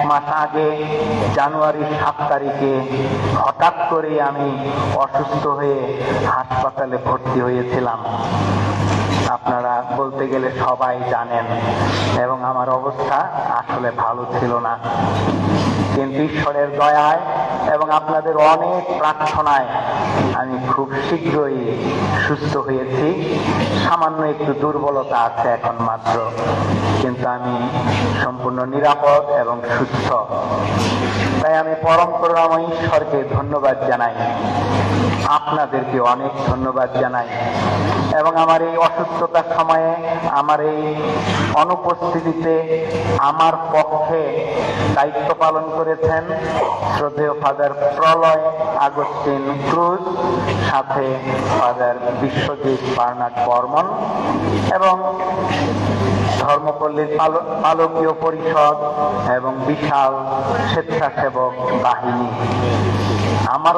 মাস আগে জানুয়ারির 7 তারিখে হঠাৎ করে আমি অসুস্থ হয়ে হাসপাতালে ভর্তি হয়েছিলাম। আপনারা বলতে গেলে সবাই জানেন, এবং আমার অবস্থা আসলে ভালো ছিল না। কিন্তু ঈশ্বরের দয়ায় এবং আপনাদের অনেক প্রার্থনায় আমি খুব শীঘ্রই সুস্থ হয়েছি। সামান্য একটু দুর্বলতা আছে এখন মাত্র, কিন্তু আমি সম্পূর্ণ নিরাপদ এবং সুস্থ। তাই আমি পরম করুণাময় ঈশ্বরকে ধন্যবাদ জানাই, আপনাদেরকে অনেক ধন্যবাদ জানাই। এবং আমার এই অসুস্থতার সময়ে, আমার এই অনুপস্থিতিতে আমার পক্ষে দায়িত্ব পালন করেছেন শ্রদ্ধেয় ফাদার প্রলয় আগস্টিন ক্রুজ, সাথে ফাদার বিশ্বজিৎ বার্নার্ড বর্মন এবং ধর্মপল্লীর পালকীয় পরিষদ এবং বিশাল স্বেচ্ছাসেবক বাহিনী। আমার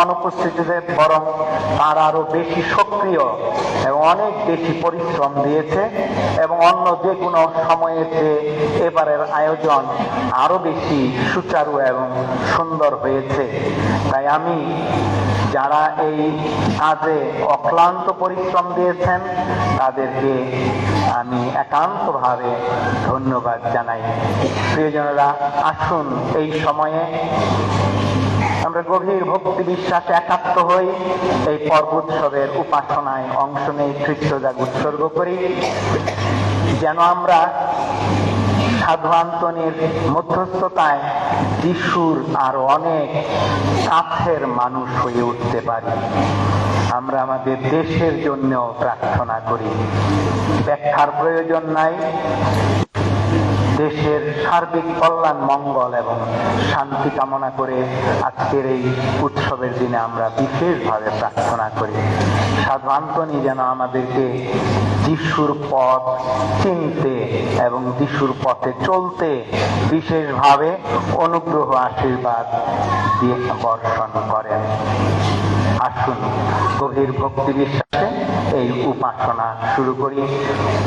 অনুপস্থিতিতে বরং তারা আরো বেশি সক্রিয় এবং অনেক বেশি পরিশ্রম দিয়েছে, এবং অন্য যে কোনো সময়ের চেয়ে এবারের আয়োজন আরো বেশি সুচারু এবং সুন্দর হয়েছে। তাই আমি যারা এই কাজে অক্লান্ত পরিশ্রম দিয়েছেন তাদেরকে আমি একান্তভাবে ধন্যবাদ জানাই। প্রিয়জনেরা, আসুন এই সময়ে আমরা গভীর ভক্তি বিশ্বাসে একাত্ম হই, এই পর্বোৎসবের উপাসনায় অংশ নেই, খ্রিস্টজাগ উৎসর্গ করি, যেন আমরা সাধু আন্তনির মধ্যস্থতায় যিশুর আরো অনেক কাছের মানুষ হয়ে উঠতে পারি। আমরা আমাদের দেশের জন্যও প্রার্থনা করি, ব্যাখ্যার প্রয়োজন নাই। দেশের সার্বিক কল্যাণ, মঙ্গল এবং শান্তি কামনা করে আজকের এই উৎসবের দিনে আমরা বিশেষভাবে প্রার্থনা করি, সাধু আন্তনি যেন আমাদেরকে যিশুর পথ চিনতে এবং যিশুর পথে চলতে বিশেষভাবে অনুগ্রহ আশীর্বাদ দিয়ে বর্ষণ করেন। আসুন গভীর ভক্তি বিশ্বাসে এই উপাসনা শুরু করি।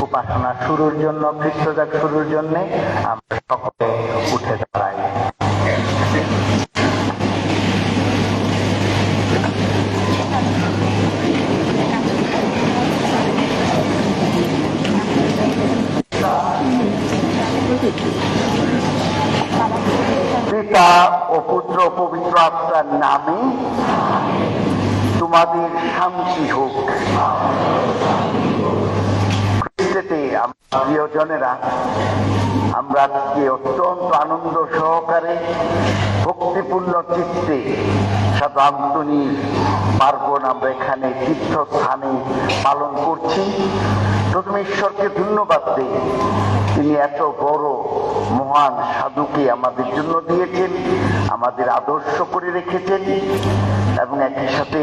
উপাসনা শুরুর জন্য, খ্রিস্টজাগ শুরুর জন্য আমরা সকলে উঠে দাঁড়াই। পিতা ও পুত্র পবিত্র আত্মার নামে তোমাদের শান্তি হোক। খ্রিস্টেতে প্রিয়জনেরা, আমরা আজকে অত্যন্ত আনন্দ সহকারে ভক্তিপূর্ণ চিত্তে সাধু আন্তনির পার্বণ আমরা এখানে তীর্থস্থানে পালন করছি। প্রথমে ঈশ্বরকে ধন্যবাদ দেই, তিনি এত বড় মহান সাধুকে আমাদের জন্য দিয়েছেন, আমাদের আদর্শ করে রেখেছেন, এবং একই সাথে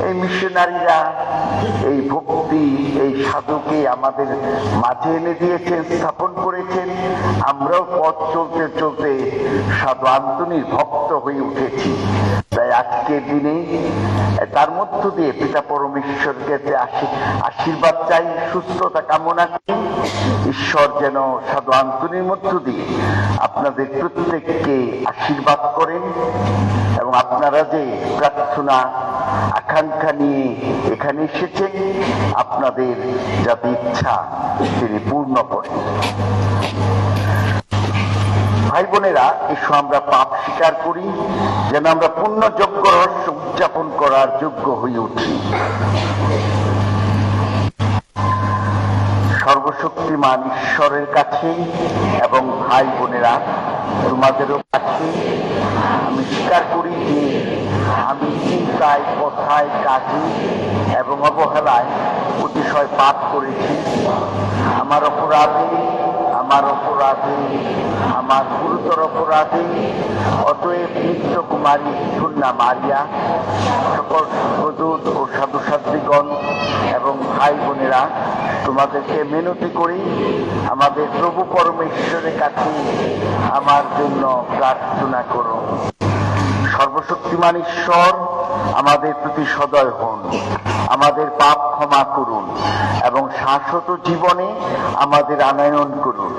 এই মিশনারিরা এই ভক্তি, এই সাধুকে আমাদের মাঝে এনে দিয়েছেন, স্থাপন করেছেন। আমরাও পথ চলতে চলতে সাধু আন্তনির ভক্ত হয়ে উঠেছি। তাই আজকের দিনে তার মধ্য দিয়ে পিতা পরমেশ্বরের কাছে আশীর্বাদ চাই, সুস্থতা কামনা করি। ঈশ্বর যেন সাধু আন্তনির মধ্য দিয়ে আপনাদের প্রত্যেককে আশীর্বাদ করেন, এবং আপনারা যে প্রার্থনা আকাঙ্ক্ষা নিয়ে এখানে এসেছেন, আপনাদের যাতে ইচ্ছা তিনি পূর্ণ করেন। ভাই বোনেরা, এসো আমরা পাপ স্বীকার করি, যেন আমরা পূর্ণযোগ্য রহস্য উদযাপন করার যোগ্য হয়ে উঠি। সর্বশক্তিমান ঈশ্বরের কাছে এবং ভাই বোনেরা তোমাদেরও কাছে আমি স্বীকার করি যে আমি চিন্তায়, কথায়, কাজে এবং অবহেলায় অতিশয় পাপ করেছি। আমার অপরাধে, আমার গুরুতর অপরাধে। অতএব নিত্য কুমারী কন্যা মারিয়া, সকল সদূত ও সাধুসাধ্বীগণ এবং ভাই বোনেরা, তোমাদেরকে মিনতি করি, আমাদের প্রভু পরমেশ্বরের কাছে আমার জন্য প্রার্থনা করো। সর্বশক্তিমান ঈশ্বর আমাদের প্রতি সদয় হন, আমাদের পাপ ক্ষমা করুন এবং শাশ্বত জীবনে আমাদের আনয়ন করুন।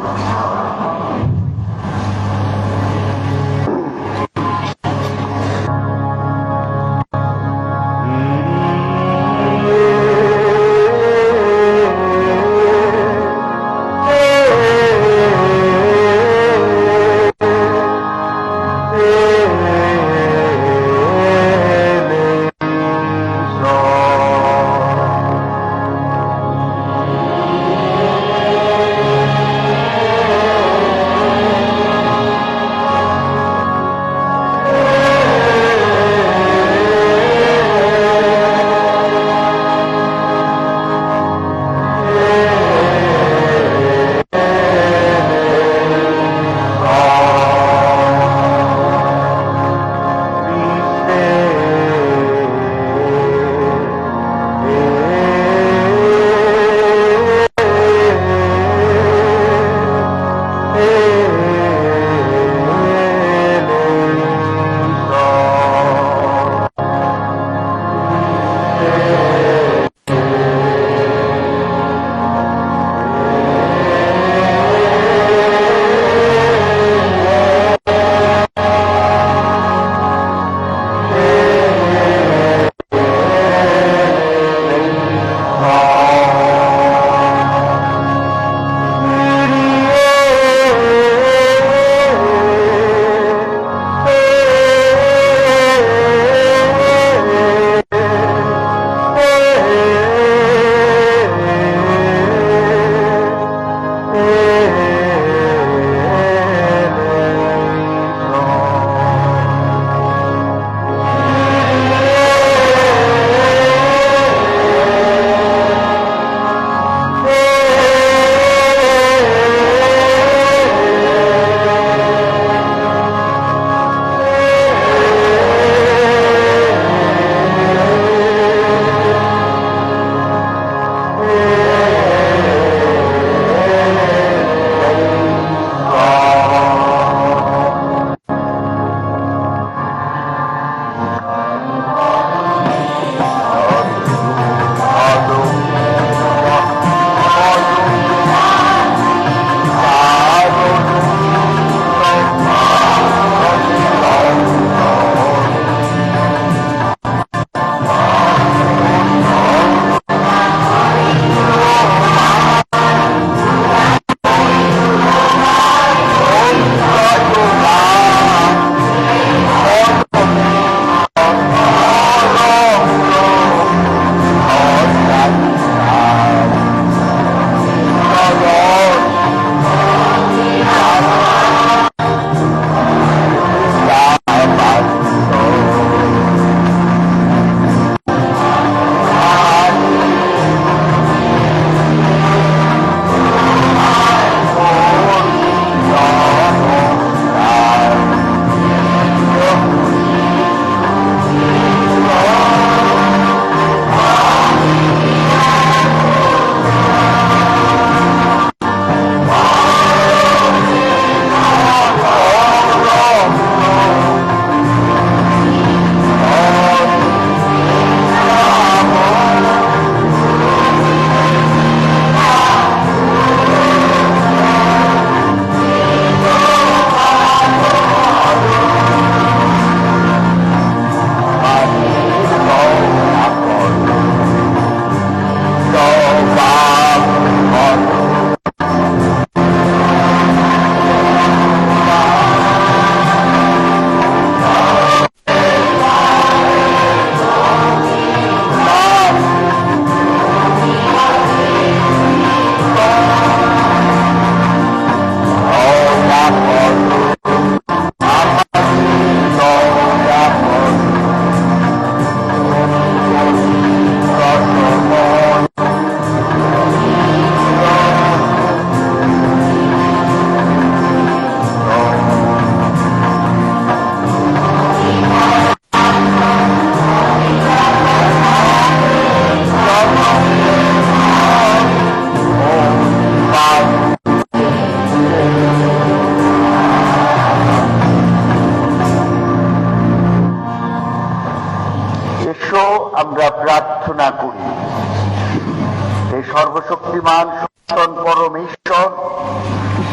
সর্বশক্তিমান সনাতন পরমেশ্বর,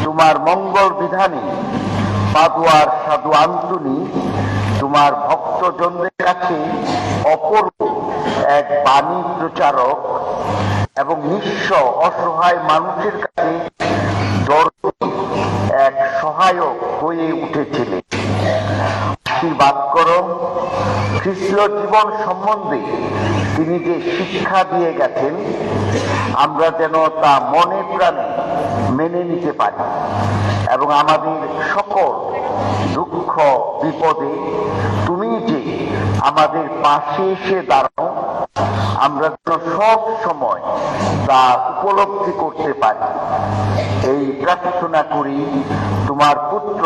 তোমার মঙ্গল বিধানে পাদুয়ার সাধু আন্তনি তোমার ভক্তজনদের কাছে অপূর্ব এক বাণী প্রচারক এবং নিঃস্ব অসহায় মানুষের কাছে এক সহায়ক হয়ে উঠেছিলেন। আশীর্বাদ করো, খ্রিস্ট জীবন সম্বন্ধে তিনি যে শিক্ষা দিয়ে গেছেন আমরা যেন তা মনে প্রাণে মেনে নিতে পারি এবং আমাদের সকল দুঃখ বিপদে তুমি যে আমাদের পাশে এসে দাঁড়াও আমরা যেন সব সময় তা উপলব্ধি করতে পারি। এই প্রার্থনা করি তোমার পুত্র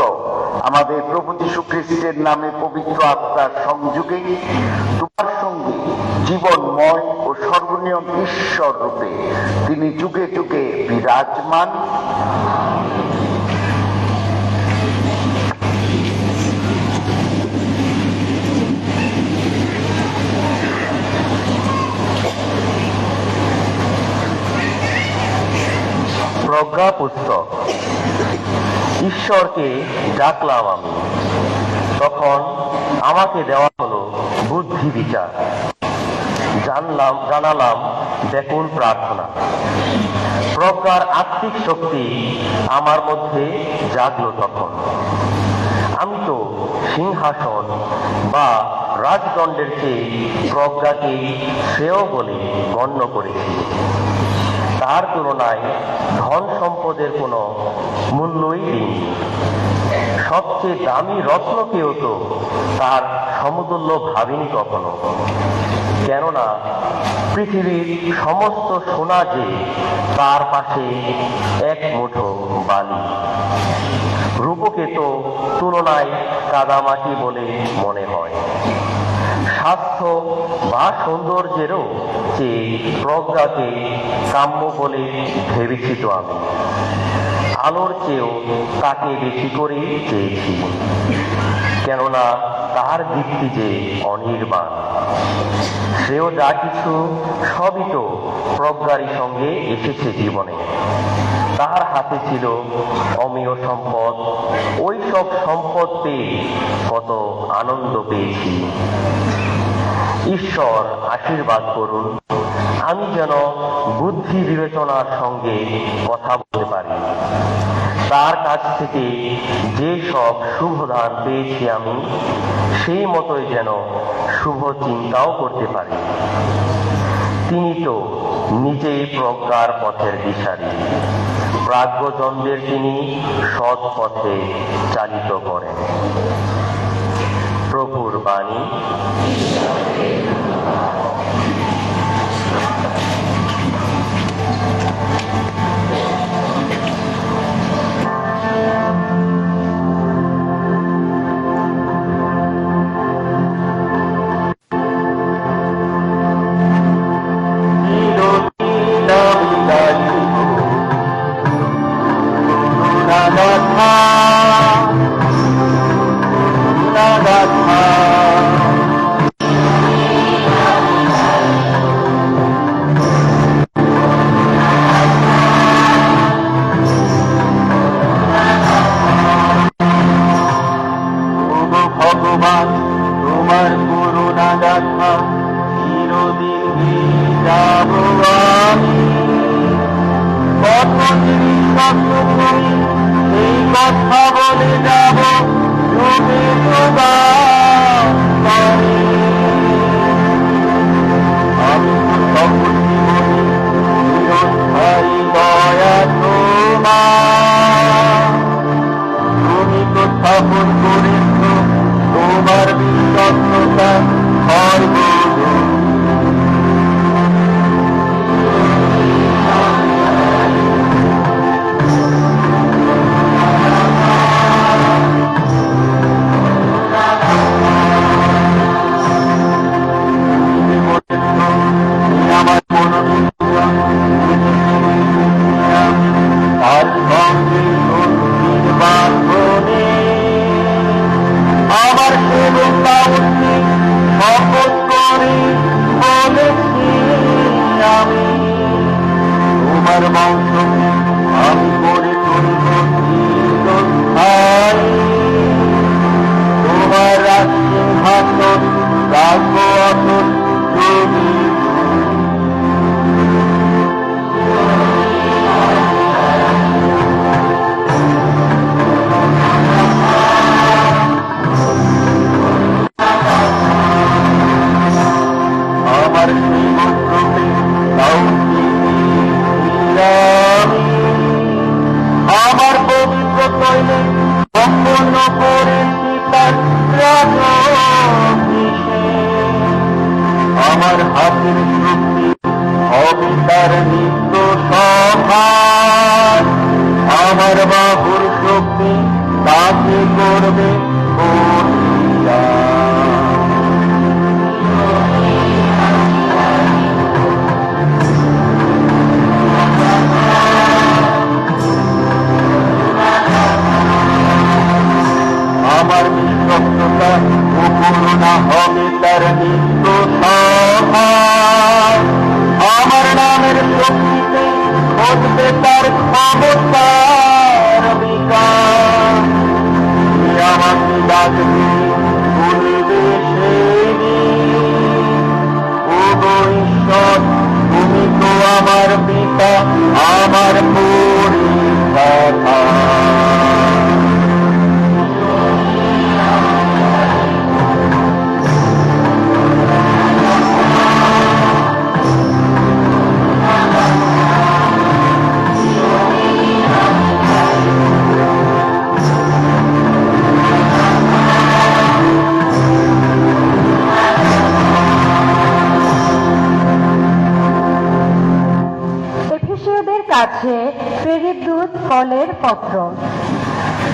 আমাদের প্রভু যীশু খ্রিস্টের নামে পবিত্র আত্মার সংযোগে তোমার সঙ্গে জীবনময় ও সর্বনিয়ম ঈশ্বর রূপে তিনি যুগে যুগে বিরাজমান। প্রজ্ঞা পুস্তক। ঈশ্বরকে ডাকলাম আমি, তখন আমাকে দেওয়া হলো বুদ্ধি বিচার, জানালাম ব্যাকুল প্রার্থনা। প্রজ্ঞার আত্মিক শক্তি আমার মধ্যে জাগলো তখন। আমি তো সিংহাসন বা রাজদণ্ডের চেয়ে প্রজ্ঞাকে শ্রেয় বলে গণ্য করেছি। তার তুলনায় ধন সম্পদের কোনো মূল্যই দিইনি। সবচেয়ে দামি রত্নকেও তো তার সমতুল্য ভাবিনি কখনো। কেননা পৃথিবীর সমস্ত সোনা যে তার পাশে এক মুঠো বালি। রূপকে তো তুলনায় কাদামাটি বলে মনে হয়। স্বাস্থ্য বা সৌন্দর্যেরও চেয়ে প্রজ্ঞাকে কাম্য বলে ভেবেছি তো আমি। আলোর চেয়েও তাকে বেশি করে চেয়েছি, কেননা তার দীপ্তি যে অনির্বাণ। সেও যা কিছু সবই তো প্রজ্ঞারই সঙ্গে এসেছে জীবনে। তার হাতে ছিল অমেয় সম্পদ। ওই সব সম্পদ পেয়ে কত আনন্দ পেয়েছি। ঈশ্বর আশীর্বাদ করুন, আমি যেন বুদ্ধি বিবেচনার সঙ্গে কথা বলতে পারি। তার কাছ থেকে যে সব শুভ দান পেয়েছি আমি, সেই মতোই যেন শুভ চিন্তাও করতে পারি। তিনি তো নিজেই প্রজ্ঞার পথের দিশারি। প্রাজ্ঞজনদের তিনি সৎ পথে চালিত করেন। প্রভুর বাণী। ভগবান তোমার করুণা গাথা চিরদিন গাব আমি। কত জিনিস তুমি এই কথা বলে যাব যুগে যুগান্তরে। আমি সকল জীবনে চিরস্থায়ী দয়া তোমার। তুমি তো স্থাপন করেছ তোমার বিশ্বস্ততা সর্বদা। আমার তার সঙ্গে শক্তির বাঁধনে আমার সেবকা শপথ করে তোমার মৌসুম আমি করে তুলব চিরস্থায়ী। তোমার রাজসিংহাসন রাখবো অটল তুমি। আমার জীবনরূপে দাও আমি আমার পবিত্র তৈলে সম্পূর্ণ করেছি তার আমার হাতের শক্তি হবে তার নিত্য সহায়। আমার বাহুর শক্তি তাকে করবে কল্যাণ। আমার বিশ্বস্ততা ও করুণা হবে তার নিত্য সহায়। আমার নামের শক্তিতে ঘটবে তার ক্ষমতার বিকাশ। তুমি আমাকে ডাকবে বলবে সেদিন, ওগো ঈশ্বর তুমি তো আমার পিতা, আমার পরিত্রাতা। এফেসীয়দের কাছে প্রেরিত দূত পলের পত্র।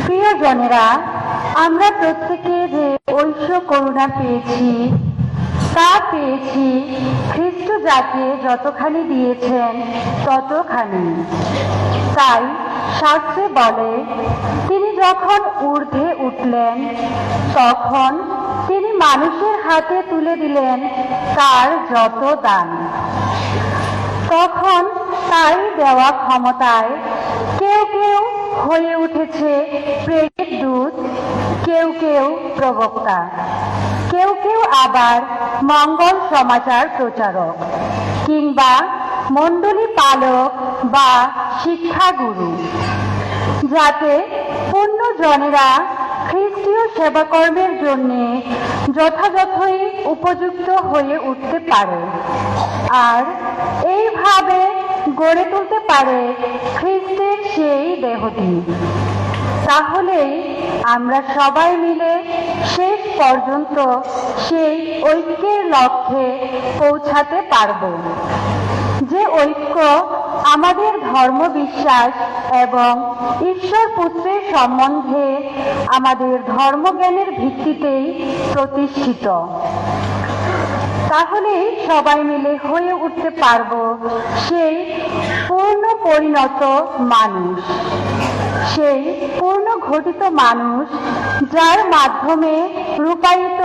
প্রিয়জনেরা, আমরা প্রত্যেকে যে ঐশ্য করুণা পেয়েছি তা পেয়েছি খ্রিস্ট যাকে যতখানি দিয়েছেন ততখানি। তাই শাস্ত্রে বলে, তিনি যখন ঊর্ধ্বে উঠলেন তখন তিনি মানুষের হাতে তুলে দিলেন তার যত দান। তখন তাই দেওয়া ক্ষমতায় কেউ কেউ হয়ে উঠেছে প্রেরিত দূত, কেউ কেউ প্রবক্তা, কেউ কেউ আবার মঙ্গল সমাচার প্রচারক কিংবা মণ্ডলী পালক বা শিক্ষাগুরু, যাতে পুণ্যজনেরা খ্রিস্টীয় সেবাকর্মের জন্য যথাযথই উপযুক্ত হয়ে উঠতে পারে আর এইভাবে গড়ে তুলতে পারে খ্রিস্টের সেই দেহটি। তাহলেই আমরা সবাই মিলে শেষ পর্যন্ত সেই ঐক্যের লক্ষ্যে পৌঁছাতে পারব, যে ঐক্য আমাদের ধর্ম বিশ্বাস এবং ঈশ্বর পুত্রের সম্বন্ধে আমাদের ধর্মজ্ঞানের ভিত্তিতেই প্রতিষ্ঠিত। তাহলেই সবাই মিলে হয়ে উঠতে পারব সেই পূর্ণ পরিণত মানুষ, সেই পূর্ণ ঘটিত মানুষ, যার মাধ্যমে রূপায়িত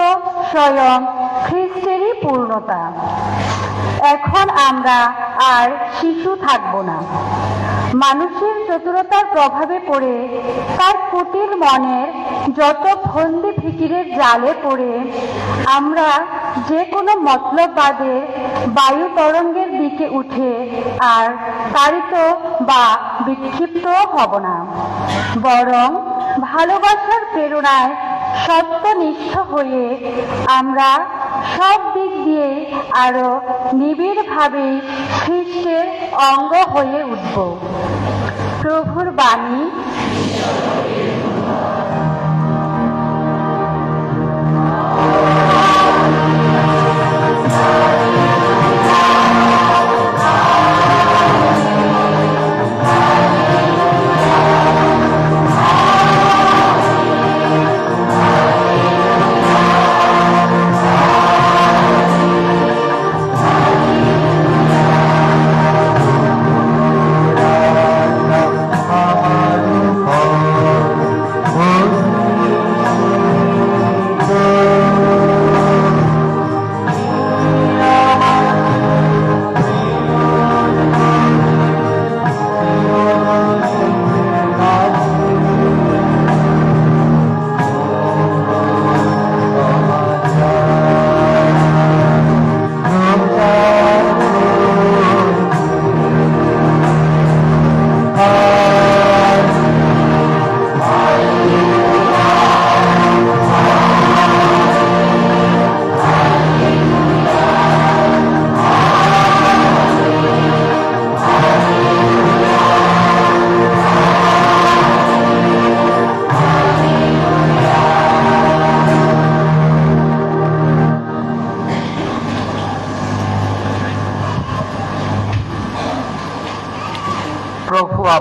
স্বয়ং খ্রিস্টেরই পূর্ণতা। এখন আমরা আর শিশু থাকব না। মানুষের চতুরতার প্রভাবে পড়ে তার কুটিল মনের যত ফন্দি ফিকিরের জালে পড়ে আমরা যে কোনো মতলববাদের বায়ু তরঙ্গের দিকে উঠে আর তাড়িত বা বিক্ষিপ্ত হব না, বরং ভালোবাসার প্রেরণায় সত্যনিষ্ঠ হয়ে আমরা সব দিক দিয়ে আরো নিবিড়ভাবে খ্রিস্টের অঙ্গ হয়ে উঠব। প্রভুর বাণী।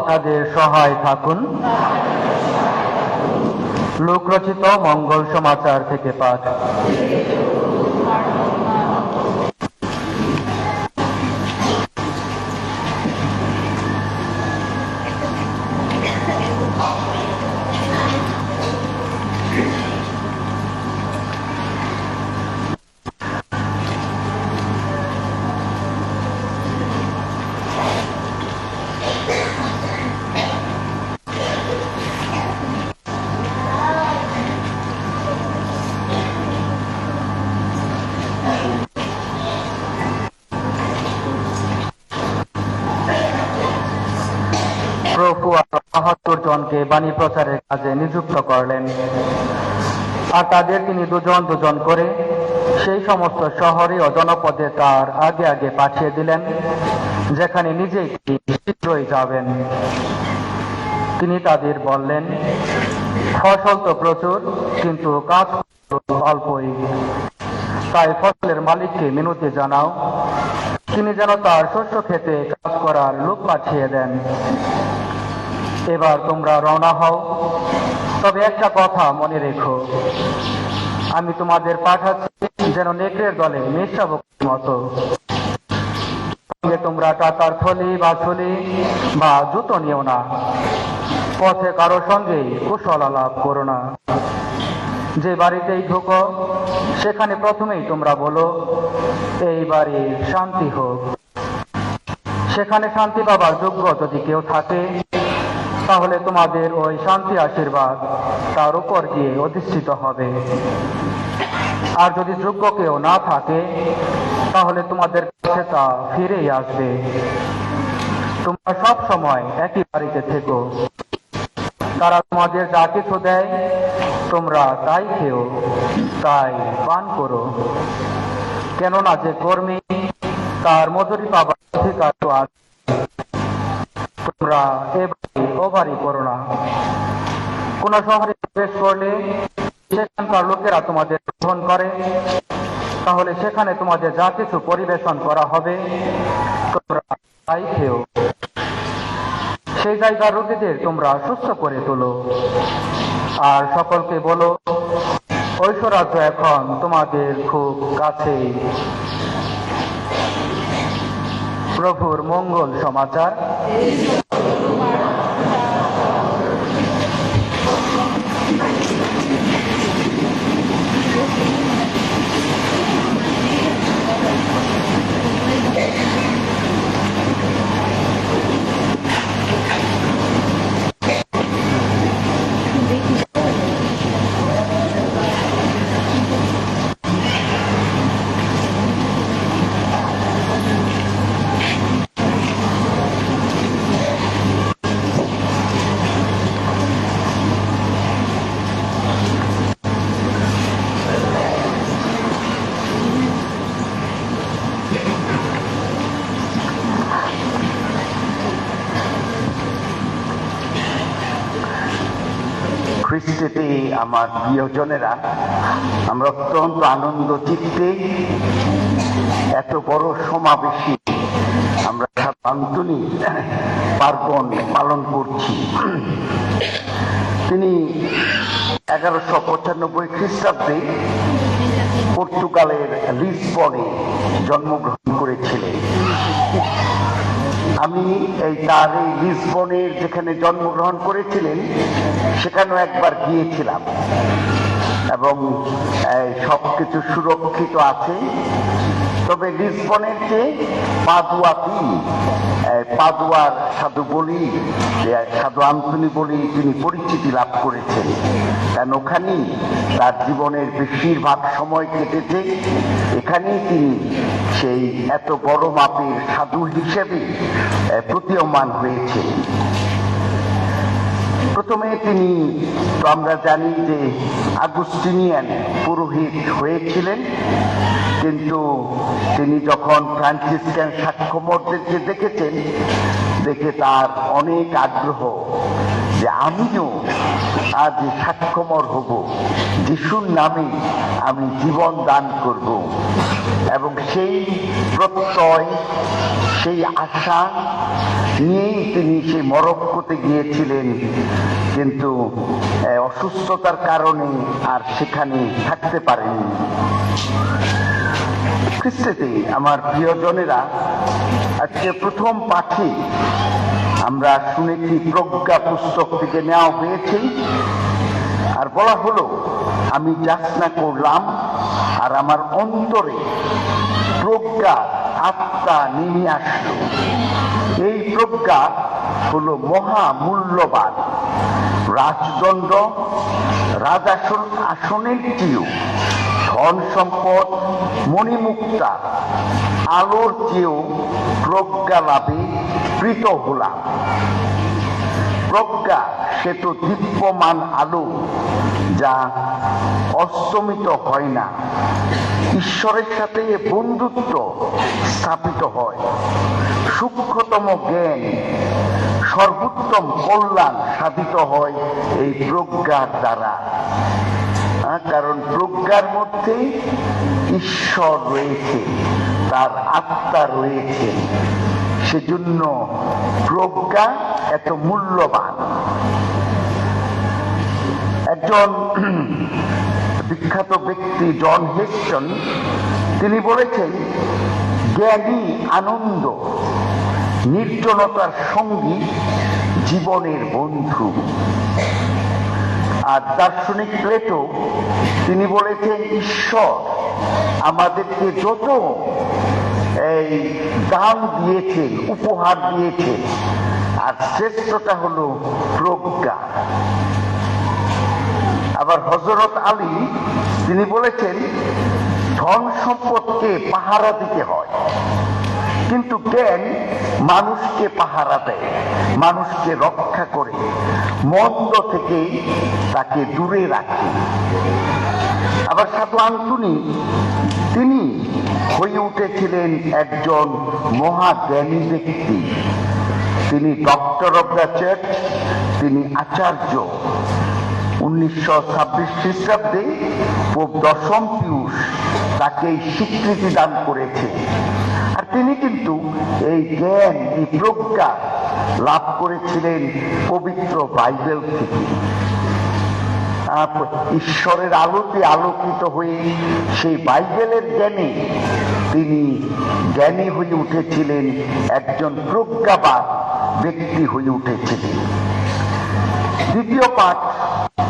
তাদের সহায় থাকুন। লোকরচিত মঙ্গল সমাচার থেকে পাঠ। প্রভু ৭২ জনকে বাণী প্রচারের কাজে নিযুক্ত করলেন, আর তাদের তিনি দুজন দুজন করে সেই সমস্ত শহরে ও জনপদে তার আগে আগে পাঠিয়ে দিলেন, যেখানে নিজেই শীঘ্রই যাবেন। তিনি তাদের বললেন, ফসল তো প্রচুর, কিন্তু কাজ অল্পই। তাই ফসলের মালিককে মিনতি জানাও, তিনি যেন তার শস্য ক্ষেতে কাজ করার লোক পাঠিয়ে দেন। এবার তোমরা রওনা হও, তবে একটা কথা মনে রেখো, আমি তোমাদের পাঠাচ্ছি যেন নেকড়ের দলে মেষশাবকের মতো। তোমরা টাকার থলি বা ছলি বা জুতো নিও না, পথে কারো সঙ্গে কুশল আলাপ করো না। যে বাড়িতেই ঢোকো সেখানে প্রথমেই তোমরা বলো, এই বাড়ির শান্তি হোক। সেখানে শান্তি পাবার যোগ্য যদি কেউ থাকে, তাহলে তোমাদের ওই শান্তি আশীর্বাদ তার উপর গিয়ে অধিষ্ঠিত হবে। আর যদি যোগ্য কেউ না থাকে, তাহলে তোমাদের কাছে তা ফিরেই আসবে। তোমরা সব সময় একই বাড়িতে থেকো, তারা তোমাদের যা কিছু দেয় তোমরা তাই খেও, তাই পান করো। কেননা যে কর্মী তার মজুরি পাবার অধিকার আছে। তোমরা ও বাড়ি করো না। কোন শহরে প্রবেশ করলে সেখানকার লোকেরা তোমাদের গ্রহণ করে, তাহলে সেখানে তোমাদের যা কিছু পরিবেশন করা হবে তোমরা তাই খেও। সেই জায়গার রোগীদের তোমরা সুস্থ করে তোলো, আর সকলকে বলো, ঐশ্বরাজ্য এখন তোমাদের খুব কাছেই। প্রভুর মঙ্গল সমাচার। খ্রিস্টেতে আমার প্রিয়জনেরা, আমরা অত্যন্ত আনন্দ চিত্তে এত বড় সমাবেশে আমরা আন্তনি পার্বণ পালন করছি। তিনি 1195 খ্রিস্টাব্দে পর্তুগালের লিসবনে জন্মগ্রহণ করেছিলেন। আমি তার এই লিসবনের যেখানে জন্মগ্রহণ করেছিলেন সেখানেও একবার গিয়েছিলাম, এবং সবকিছু সুরক্ষিত আছে। তবে লিসবনের যে পাদুয়ার সাধু আন্তনি বলি তিনি পরিচিতি লাভ করেছেন, কারণ ওখানেই তার জীবনের বেশিরভাগ সময় কেটেছে। এখানেই তিনি সেই এত বড় মাপের সাধু হিসেবে প্রতীয়মান হয়েছে। প্রথমে তিনি, তো আমরা জানি যে আগুস্টিনিয়ান পুরোহিত হয়েছিলেন, কিন্তু তিনি যখন ফ্রান্সিসকান সাক্ষ্যমরদেরকে দেখেছেন, দেখে তার অনেক আগ্রহ যে আমিও আজ সাক্ষ্যমর হব, যিশুর নামে আমি জীবন দান করব। এবং সেই প্রত্যয়, সেই আশা নিয়েই তিনি সেই মরক্কোতে গিয়েছিলেন, কিন্তু অসুস্থতার কারণে আর সেখানে থাকতে পারেননি। খ্রিস্টেতে আমার প্রিয়জনেরা, আজকে প্রথম পাঠে আমরা শুনেছি প্রজ্ঞা পুস্তক থেকে নেওয়া হয়েছে, আর বলা হলো আমি যাচনা করলাম আর আমার অন্তরে প্রজ্ঞা আত্মা নেমে আসলো। এই প্রজ্ঞা হলো মহা মূল্যবান, রাজদণ্ড রাজাসন আসনের চেয়েও, ধন সম্পদ মণিমুক্তা আলোর চেয়েও প্রজ্ঞা লাভে প্রীত হলাম। প্রজ্ঞা সে তো দীপ্যমান আলো, যা অস্তমিত হয় না। ঈশ্বরের সাথে বন্ধুত্ব স্থাপিত হয়। সূক্ষ্মতম জ্ঞান, সর্বোত্তম কল্যাণ সাধিত হয় এই প্রজ্ঞার দ্বারা। কারণ প্রজ্ঞার মধ্যে ঈশ্বর রয়েছে, তার আত্মা রয়েছে, সেজন্য প্রজ্ঞা এত মূল্যবান। একজন বিখ্যাত ব্যক্তি জন হেস্টন, তিনি বলেছেন, জ্ঞানী আনন্দ, নির্জনতার সঙ্গী জীবনের বন্ধু। আর দার্শনিক প্লেটো, তিনি বলেছেন, ঈশ্বর আমাদেরকে যত এই দান দিয়েছেন, উপহার দিয়েছেন, আর শ্রেষ্ঠটা হলো প্রজ্ঞা। আবার হযরত আলী, তিনি বলেছেন, ধন সম্পদকে পাহারা দিতে হয়, কিন্তু জ্ঞান মানুষকে পাহারা দেয়, মানুষকে রক্ষা করে, মন্দ থেকে তাকে দূরে রাখে। আবার সাধু আন্তনি, তিনি হয়ে উঠেছিলেন একজন মহাজ্ঞানী ব্যক্তি। তিনি ডক্টর অব দ্য চার্চ, তিনি আচার্য। 1926 খ্রিস্টাব্দে পোপ 10ম পিউস তাকে স্বীকৃতি দান করেছে। আর তিনি কিন্তু এই জ্ঞান, এই প্রজ্ঞা লাভ করেছিলেন পবিত্র বাইবেল থেকে। ঈশ্বরের আলোতে আলোকিত হয়ে সেই বাইবেলের জ্ঞানে তিনি জ্ঞানী হয়ে উঠেছিলেন, একজন প্রজ্ঞাবান ব্যক্তি হয়ে উঠেছিলেন। দ্বিতীয় পাঠ,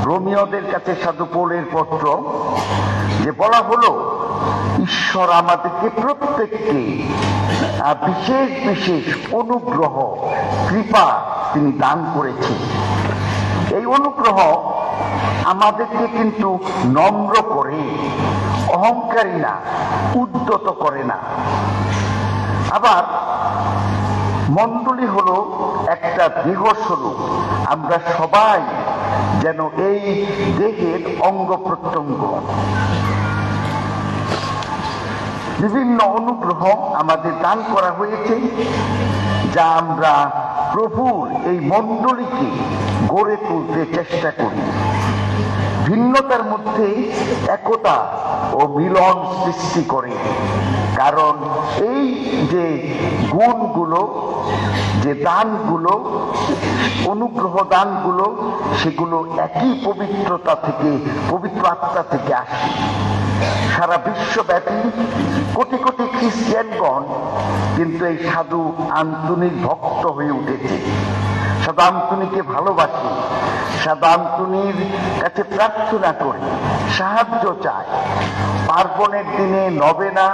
রোমিওদের কাছে সাধু পৌলের পত্র, যে বলা হলো ঈশ্বর আমাদেরকে প্রত্যেককে বিশেষ বিশেষ অনুগ্রহ, কৃপা তিনি দান করেছেন। এই অনুগ্রহ আমাদেরকে কিন্তু নম্র করে, অহংকারী না, উদ্যত করে না। আবার মণ্ডলী হলো একটা দেহস্বরূপ, আমরা সবাই যেন এই দেহের অঙ্গ প্রত্যঙ্গ। বিভিন্ন অনুগ্রহ আমাদের দান করা হয়েছে, যা আমরা প্রভুর এই মণ্ডলীকে গড়ে তুলতে চেষ্টা করি। ভিন্নতার মধ্যে একতা ও মিলন সৃষ্টি করে। কারণ এই যে গুণগুলো, যে দানগুলো, অনুগ্রহ দানগুলো, সেগুলো একই পবিত্রতা থেকে, পবিত্র আত্মা থেকে আসে। সারা বিশ্বব্যাপী কোটি কোটি খ্রিস্টানগণ কিন্তু এই সাধু আন্তনির ভক্ত হয়ে উঠেছে, সাধু আন্তনিকে ভালোবাসে, সাধু আন্তনির কাছে প্রার্থনা করে, সাহায্য চায়। পার্বণের দিনে নবেনা,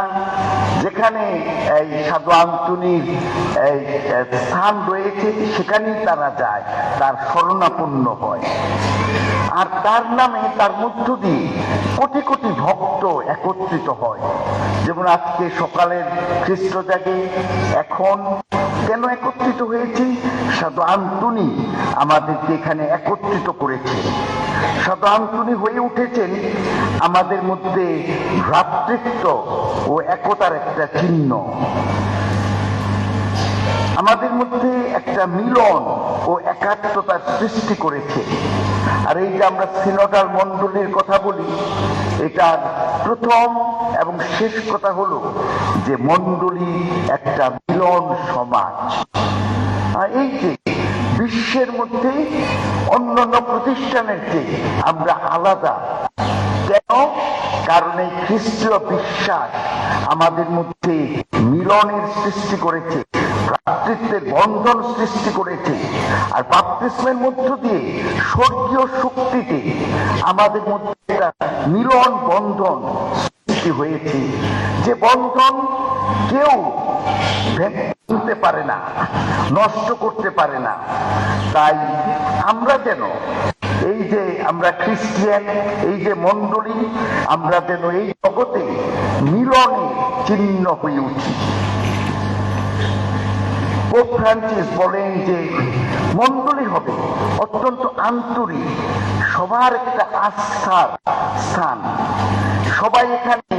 যেখানে এই সাধু আন্তনির স্থান রয়েছে, সেখানেই তারা যায়, তার শরণাপন্ন হয়। আর তার নামে, তার মধ্য দিয়ে কোটি কোটি ভক্ত একত্রিত হয়। যেমন আজকে সকালের খ্রিস্ট জাগে, এখন কেন একত্রিত হয়েছে? সাধু আন্তনি আমাদেরকে এখানে একত্রিত করেছে। সাধু আন্তনি হয়ে উঠেছেন আমাদের মধ্যে ভ্রাতৃত্ব ও একতার একটা চিহ্ন। আমাদের মধ্যে একটা মিলন ও একাত্মতার সৃষ্টি করেছে। আর এই যে আমরা সিনোডাল মণ্ডলীর কথা বলি, এটার প্রথম এবং শেষ কথা হলো যে মণ্ডলী একটা মিলন সমাজ। এই যে বিশ্বের মধ্যে অন্যান্য প্রতিষ্ঠানের চেয়ে আমরা আলাদা কেন? কারণ এই খ্রিস্টীয় বিশ্বাস আমাদের মধ্যে মিলনের সৃষ্টি করেছে, ভ্রাতৃত্বের বন্ধন সৃষ্টি করেছে। আর বাপ্তিস্মের মধ্য দিয়ে স্বর্গীয় শক্তিতে আমাদের মধ্যে একটা মিলন বন্ধন সৃষ্টি হয়েছে, যে বন্ধন কেউ ভেঙে পারে না, নষ্ট করতে পারে না। তাই আমরা যেন এই যে আমরা খ্রিস্টিয়ান, এই যে মণ্ডলী, আমরা যেন এই জগতে মিলনে চিহ্ন হয়ে উঠি। পোপ ফ্রান্সিস বলেন যে মণ্ডলী হবে অত্যন্ত আন্তরিক, সবার একটা আস্থার স্থান, সবাই এখানে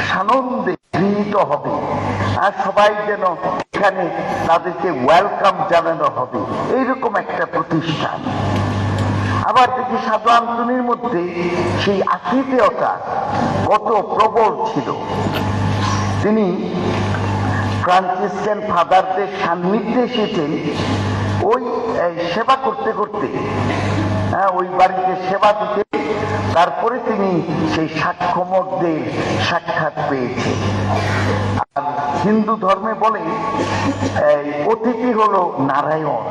সানন্দে গৃহীত হবে, আর সবাই যেন এখানে তাদেরকে ওয়েলকাম জানানো হবে, এইরকম একটা প্রতিষ্ঠান। আবার দেখি সাধু আন্তনির মধ্যে সেই আতিথেয়তা কত প্রবল ছিল। তিনি ফ্রান্সিসকান ফাদারদের সান্নিধ্যে এসেছেন ওই সেবা করতে করতে, ওই বাড়িতে সেবা দিতে, তারপরে তিনি সেই সাক্ষ্যমতদের সাক্ষাৎ পেয়েছে। আর হিন্দু ধর্মে বলে অতিথি হলো নারায়ণ,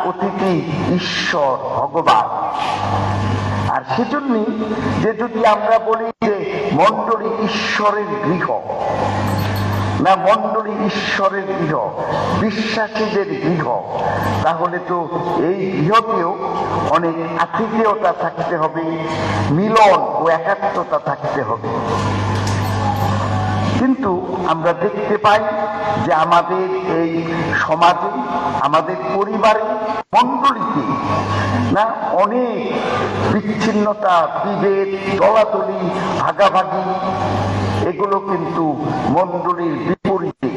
অতিথি ঈশ্বর ভগবান। আর সেজন্যই যে যদি আমরা বলি যে মণ্ডলী ঈশ্বরের গৃহ, না মণ্ডলী ঈশ্বরের গৃহ, বিশ্বাসীদের গৃহ, তাহলে তো এই গৃহতেও অনেক আতিথেয়তা থাকতে হবে, মিলন ও একাত্মতা থাকতে হবে। কিন্তু আমরা দেখতে পাই যে আমাদের এই সমাজে, আমাদের পরিবারে, মণ্ডলীতে না অনেক বিচ্ছিন্নতা, বিভেদ, দলাদলি, ভাগাভাগি, এগুলো কিন্তু মণ্ডলীর বিপরীতে,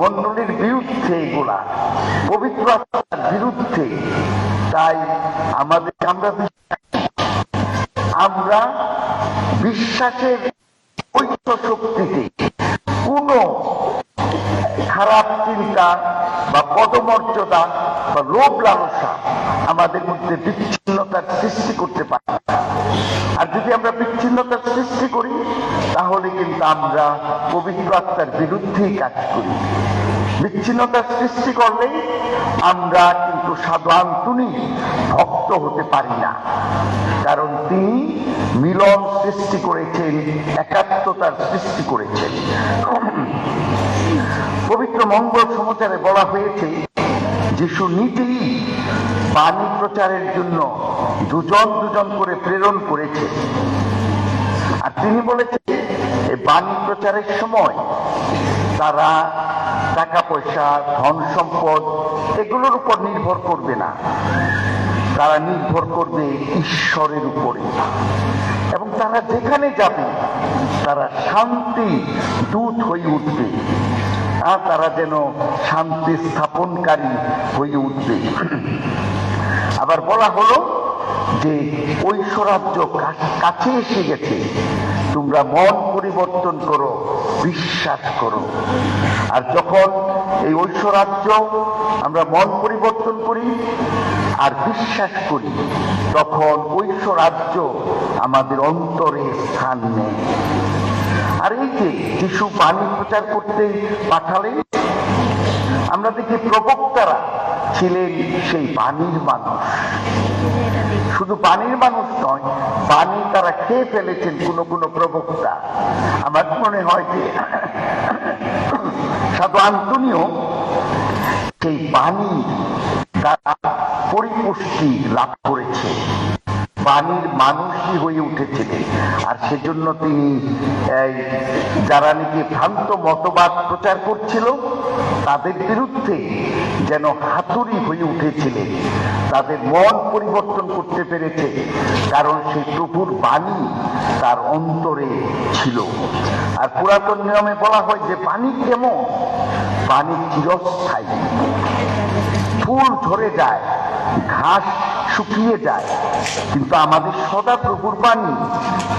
মণ্ডলীর বিরুদ্ধে, এগুলা পবিত্র আত্মার বিরুদ্ধে। তাই আমরা বিশ্বাসের ঐক্য শক্তিতে কোনো খারাপ চিন্তা বা পদমর্যাদা বা লোভ লালসা আমাদের মধ্যে বিচ্ছিন্নতার সৃষ্টি করতে পারি না। আর যদি আমরা বিচ্ছিন্নতার সৃষ্টি করি, তাহলে কিন্তু আমরা পবিত্র আত্মার বিরুদ্ধেই কাজ করি। বিচ্ছিন্নতার সৃষ্টি করলে আমরা কিন্তু সাধু আন্তনি ভক্ত হতে পারি না, কারণ তিনি মিলন সৃষ্টি করেছেন, একাত্মতার সৃষ্টি করেছেন। পবিত্র মঙ্গল সমাচারে বলা হয়েছে যিশু নিজেই বাণী প্রচারের জন্য দুজন দুজন করে প্রেরণ করেছে। আর তিনি বলেছেন এই বাণী প্রচারের সময় তারা টাকা পয়সা, ধন সম্পদ এগুলোর উপর নির্ভর করবে না, তারা নির্ভর করবে ঈশ্বরের উপরে। এবং তারা যেখানে যাবে তারা শান্তি দূত হয়ে উঠবে, আর তারা যেন শান্তি স্থাপনকারী হয়ে উঠবে। আবার বলা হলো যে ঐশ্বরাজ্য কাছে এসে গেছে, তোমরা মন পরিবর্তন করো, বিশ্বাস করো। আর যখন এই ঐশ্বরাজ্য আমরা মন পরিবর্তন করি আর বিশ্বাস করি, তখন ঐশ্বরাজ্য আমাদের অন্তরে স্থান নেয়। আর এই যে যিশু বাণী প্রচার করতে পাঠালেন, আমরা দেখি প্রবক্তারা ছিলেন সেই বাণীর মানুষ। শুধু বাণীর মানুষ নয়, বাণী তারা খেয়ে ফেলেছেন কোনো কোনো প্রবক্তা। আমার মনে হয় যে সাধু আন্তনিও সেই বাণী তারা পরিপুষ্টি লাভ করেছে, বাণীর মানুষই হয়ে উঠেছিলেন। আর সেজন্য তিনি যারা নাকি ভ্রান্ত মতবাদ প্রচার করছিল তাদের বিরুদ্ধে যেন হাতুড়ি হয়ে উঠেছিলেন, তাদের মন পরিবর্তন করতে পেরেছে, কারণ সেই প্রভুর বাণী তার অন্তরে ছিল। আর পুরাতন নিয়মে বলা হয় যে বাণী কেমন, পানি চিরস্থায়ী। ফুল ঝরে যায়, ঘাস শুকিয়ে যায়, কিন্তু আমাদের সদাপ্রভুর বাণী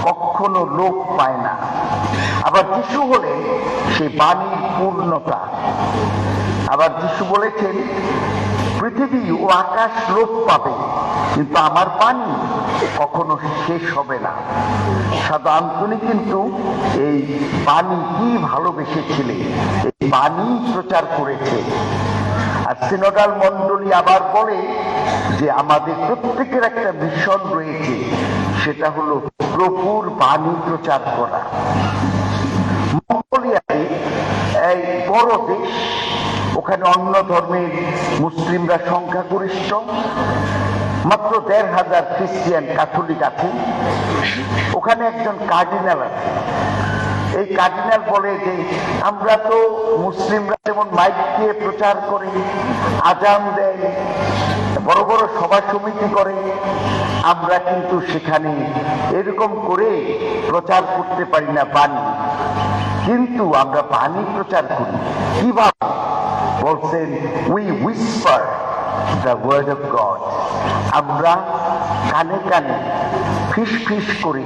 কখনো লোপ পায় না। আবার যিশু হলেন সেই বাণীর পূর্ণতা। আবার যিশু বলেছেন, পৃথিবী ও আকাশ লোপ পাবে, কিন্তু আমার বাণী কখনো শেষ হবে না। সাধু আন্তনি কিন্তু এই বাণী কি ভালোবেসেছিলেন, এই বাণী প্রচার করেছে। আর সিনোডাল মণ্ডলী আবার বলে যে আমাদের প্রত্যেকের একটা মিশন রয়েছে, সেটা হলো প্রভুর বাণী প্রচার করা। মঙ্গোলিয়াতে এই বড় দেশ, ওখানে অন্য ধর্মের মুসলিমরা সংখ্যাগরিষ্ঠ, মাত্র ১,৫০০ খ্রিস্টিয়ান ক্যাথলিক আছে। ওখানে একজন কার্ডিনাল আছে। এই কার্ডিনাল বলে যে আমরা তো মুসলিমরা যেমন মাইক দিয়ে প্রচার করে, আজান দেয়, বড় বড় সভা সমিতি করে, আমরা কিন্তু সেখানে এরকম করে প্রচার করতে পারি না বাণী। কিন্তু আমরা বাণী প্রচার করি কিভাবে? বলছেন, we whisper the word of God. আমরা কানে কানে ফিস ফিস করে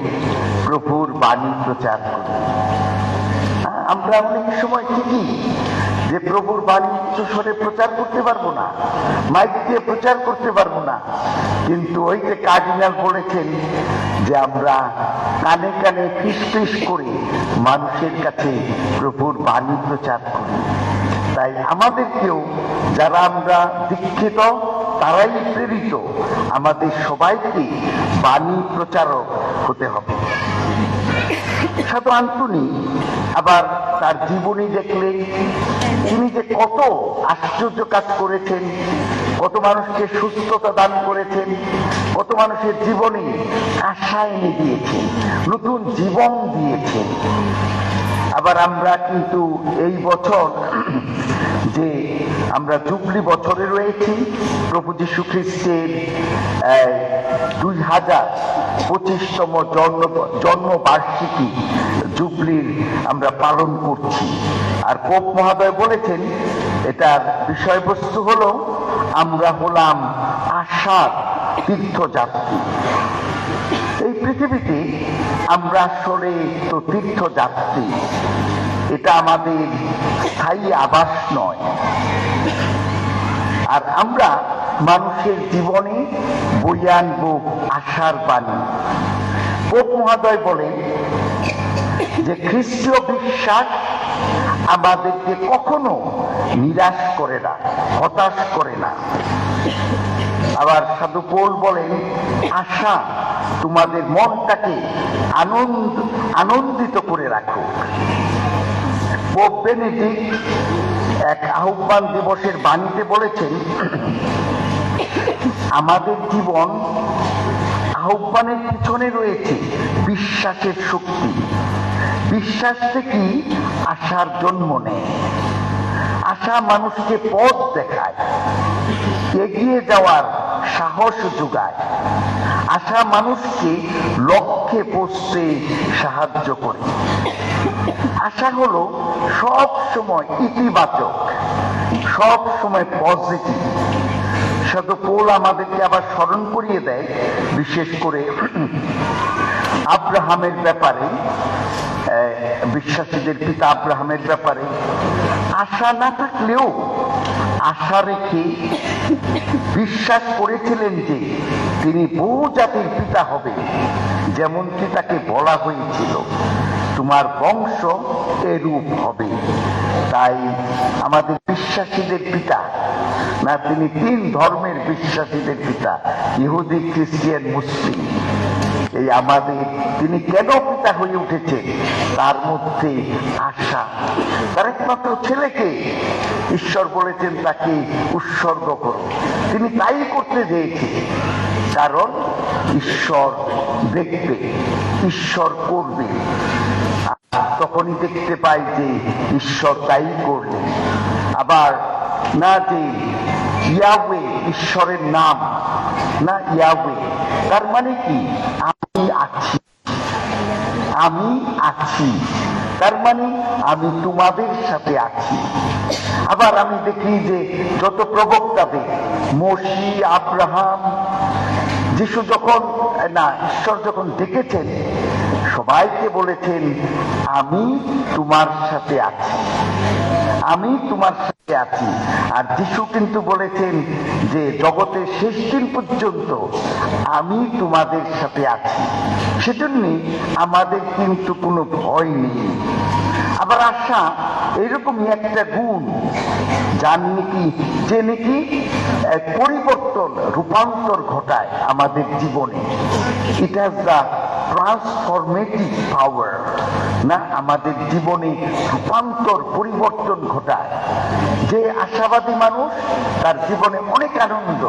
প্রভুর বাণী প্রচার করি। আমরা অনেক সময় ঠিকই যে প্রভুর বাণী উচ্চস্বরে প্রচার করতে পারবো না, মাইক দিয়ে প্রচার করতে পারবো না, কিন্তু ওই যে কার্ডিনাল বলেছেন যে আমরা কানে কানে ফিস ফিস করে মানুষের কাছে প্রভুর বাণী প্রচার করি। তাই আমাদেরকেও, যারা আমরা দীক্ষিত তারাই প্রেরিত, আমাদের সবাইকে বাণী প্রচারক হতে হবে। সাধু আন্তনি আবার তার জীবনী দেখলে তিনি যে কত আশ্চর্য কাজ করেছেন, কত মানুষকে সুস্থতা দান করেছেন, কত মানুষের জীবনে আশা এনে দিয়েছেন, নতুন জীবন দিয়েছেন। আবার আমরা কিন্তু এই বছর যে আমরা জুবলি বছরে রয়েছি, প্রভু যীশু খ্রিস্টের 2025তম জন্মবার্ষিকী জুবলির আমরা পালন করছি। আর পোপ মহোদয় বলেছেন এটার বিষয়বস্তু হলো আমরা হলাম আশার তীর্থযাত্রী। এই পৃথিবীতে আমরা আসলে তো তীর্থযাত্রী, এটা আমাদের স্থায়ী আবাস নয়। আর আমরা মানুষের জীবনে বয়ে আনবো আশার বাণী। পোপ মহোদয় বলেন যে খ্রিস্টীয় বিশ্বাস আমাদেরকে কখনো নিরাশ করে না, হতাশ করে না। আবার সাধু পৌল বলেন, আশা তোমাদের মনটাকে আনন্দিত করে রাখো। পোপ বেনেডিক্ট এক আহ্বান দিবসের বাণীতে বলেছেন, আমাদের জীবন আহ্বানের পিছনে রয়েছে বিশ্বাসের শক্তি। বিশ্বাস থেকেই আশার জন্ম নেয়। আশা মানুষকে পথ দেখায়, এগিয়ে যাওয়ার সাহস যোগায়। আশা মানুষকে লক্ষ্যে পৌঁছতে সাহায্য করে। আশা হলো সব সময় ইতিবাচক, সব সময় পজিটিভ। সাধু পৌল আমাদেরকে আবার স্মরণ করিয়ে দেয়, বিশেষ করে আব্রাহামের ব্যাপারে, বিশ্বাসীদের পিতা আব্রাহামের ব্যাপারে। আশা না থাকলেও আশা রেখে বিশ্বাস করেছিলেন যে তিনি বহু জাতির পিতা হবে, যেমনটি তাকে বলা হয়েছিল, তোমার বংশ এরূপ হবে। তাই আমাদের বিশ্বাসীদের পিতা না, তিনি 3 ধর্মের বিশ্বাসীদের পিতা, ইহুদি, খ্রিস্টিয়ান, মুসলিম। এই আমাদের তিনি কেন পিতা হয়ে উঠেছে, তার মধ্যে আশা। তার একমাত্র ছেলেকে ঈশ্বর বলেছেন তাকে উৎসর্গ করো, তিনি তাই করতে চেয়েছে। কারণ ঈশ্বর দেখবে, ঈশ্বর করবে। তখনই দেখতে পাই যে ঈশ্বর তাই করলেন। আবার না যে ইয়াহওয়ে ঈশ্বরের নাম, না ইয়াহওয়ে তার মানে কি আমি আছি, আমি আছি। তার মানে আমি তোমাদের সাথে আছি। আবার আমি দেখি যে যত প্রবক্তাদের, মসি, আব্রাহাম, যিশু যখন ঈশ্বর যখন ডেকেছেন, সবাইকে বলেছেন আমি তোমার সাথে আছি, আমি তোমার সাথে আছি। আর যিশু কিন্তু বলেছেন যে জগতের শেষ দিন পর্যন্ত আমি তোমাদের সাথে আছি। সেজন্য আমাদের কিন্তু কোনো ভয় নেই। আবার আশা এরকমই একটা গুণ যার নাকি যে নাকি পরিবর্তন, রূপান্তর ঘটায় আমাদের জীবনে। ইট হ্যাজ দ্য ট্রান্সফরমেটিভ পাওয়ার, না আমাদের জীবনে রূপান্তর, পরিবর্তন ঘটায়। যে আশাবাদী মানুষ তার জীবনে অনেক আনন্দ,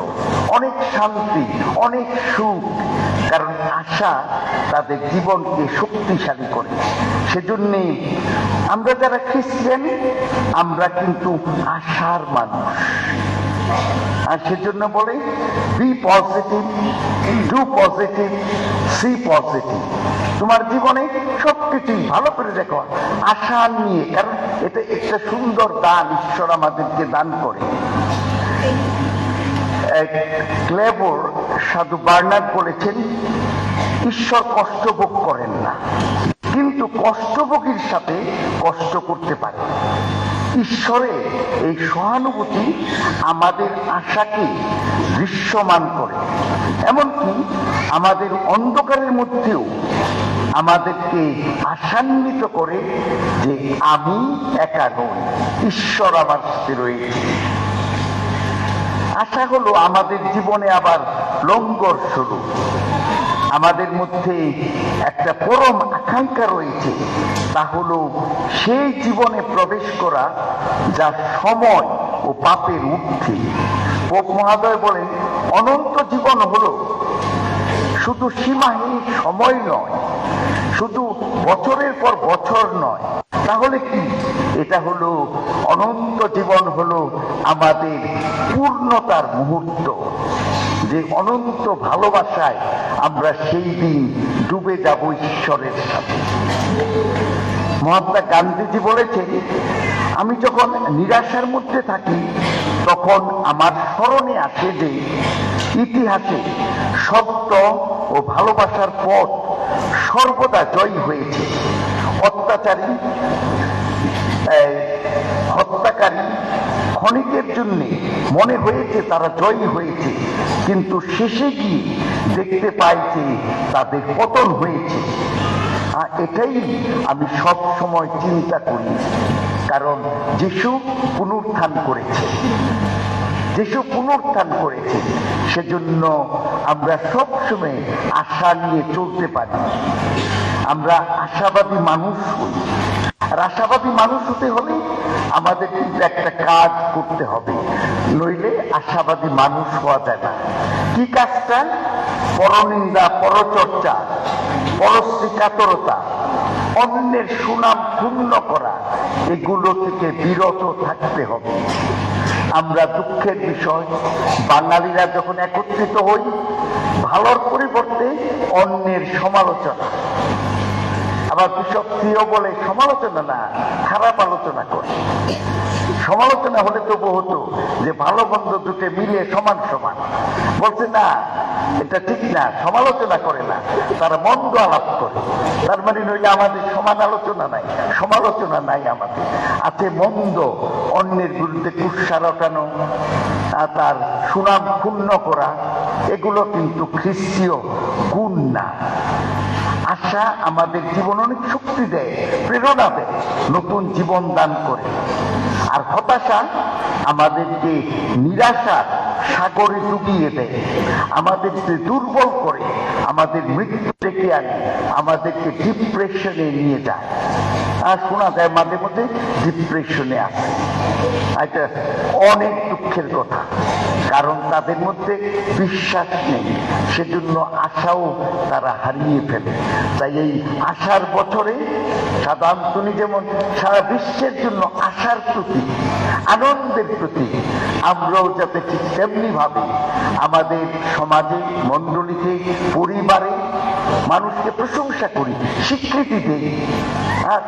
অনেক শান্তি, অনেক সুখ, কারণ আশা তাদের জীবনকে শক্তিশালী করে। সেজন্যে আমরা যারা খ্রিস্টান, আমরা কিন্তু আশার মানুষ। আর সেজন্য বলে be positive, do positive, see positive. তোমার জীবনে সবকিছুই ভালো করে দেখো আশা নিয়ে, কারণ এটা একটা সুন্দর দান ঈশ্বর আমাদেরকে দান করে। ক্লেবর সাধু বার্নার্ড বলেছেন, ঈশ্বর কষ্ট ভোগ করেন না, কিন্তু কষ্টভোগীর সাথে কষ্ট করতে পারে। ঈশ্বরের এই সহানুভূতি আমাদের আশাকে দৃশ্যমান করে, এমনকি আমাদের অন্ধকারের মধ্যেও আমাদেরকে আশান্বিত করে যে আমি একা নই, ঈশ্বর আমার সাথে রয়েছে। আশা হলো আমাদের জীবনে আবার লঙ্গর শুরু। আমাদের মধ্যে একটা পরম আকাঙ্ক্ষা রয়েছে, তা হলো সেই জীবনে প্রবেশ করা যা সময় ও পাপের ঊর্ধ্বে। পোপ মহাদয় বলেন, অনন্ত জীবন হলো শুধু সীমাহীন সময় নয়, শুধু বছরের পর বছর নয়। তাহলে কি? এটা হলো অনন্ত জীবন, হলো আমাদের পূর্ণতার মুহূর্ত, যে অনন্ত ভালোবাসায় আমরা সেই দিন ডুবে যাব ঈশ্বরের সাথে। মহাত্মা গান্ধীজি বলেছেন, আমি যখন নিরাশার মধ্যে থাকি তখন আমার স্মরণে আসে যে ইতিহাসে সত্য ও ভালোবাসার পথ সর্বদা জয়ী হয়েছে। হত্যাকারী ক্ষণিকের জন্য মনে হয়েছে তারা জয়ী হয়েছে, কিন্তু শেষে গিয়ে দেখতে পাই যে তাদের পতন হয়েছে। আর এটাই আমি সব সময় চিন্তা করি, কারণ যিশু পুনরুত্থান করেছে, যিশু পুনরুত্থান করেছে, সেজন্য আমরা সবসময় আশা নিয়ে চলতে পারি। আমরা আশাবাদী মানুষ হই। আর আশাবাদী মানুষ হতে হলে আমাদের কিন্তু একটা কাজ করতে হবে, নইলে আশাবাদী মানুষ হওয়া যায় না। কি কাজটা? পরনিন্দা, পরচর্চা, পরশ্রীকাতরতা, অন্যের সুনাম ক্ষুণ্ণ করা, এগুলো থেকে বিরত থাকতে হবে। আমরা দুঃখের বিষয়, বাঙালিরা যখন একত্রিত হই, ভালোর পরিবর্তে অন্যের সমালোচনা। আবার বিশপ থিও বলে, সমালোচনা না, খারাপ আলোচনা করে। সমালোচনা হলে তো হতো যে ভালো মন্দ দুটো মিলিয়ে সমান সমান। বলছে না, এটা ঠিক না, সমালোচনা করে না, তারা মন্দ আলাপ করে। তার মানে নইলে আমাদের সমান আলোচনা নাই, সমালোচনা নাই, আমাদের আছে মন্দ, অন্যের বিরুদ্ধে কুৎসা রটানো, তার সুনাম ক্ষুণ্ণ করা, এগুলো কিন্তু খ্রিস্টীয় গুণ না। আশা আমাদের জীবন অনেক শক্তি দেয়, প্রেরণা দেয়, নতুন জীবন দান করে। আর হতাশা আমাদেরকে নিরাশার সাগরে ডুবিয়ে দেয়, আমাদেরকে দুর্বল করে, আমাদের মৃত্যু ডেকে আনে, আমাদেরকে ডিপ্রেশনে নিয়ে যায়। আর শোনা যায় মাঝে মধ্যে ডিপ্রেশনে আসে। এটা অনেক দুঃখের কথা, কারণ তাদের মধ্যে বিশ্বাস নেই, সেজন্য আশাও তারা হারিয়ে ফেলে। তাই এই আশার বছরে সাধু আন্তোনি যেমন সারা বিশ্বের জন্য আশার প্রতীক, আনন্দের প্রতীক, আমরাও যাতে ঠিক তেমনি ভাবে আমাদের সমাজে, মণ্ডলীতে, পরিবারে মানুষকে প্রশংসা করি, স্বীকৃতি দেই,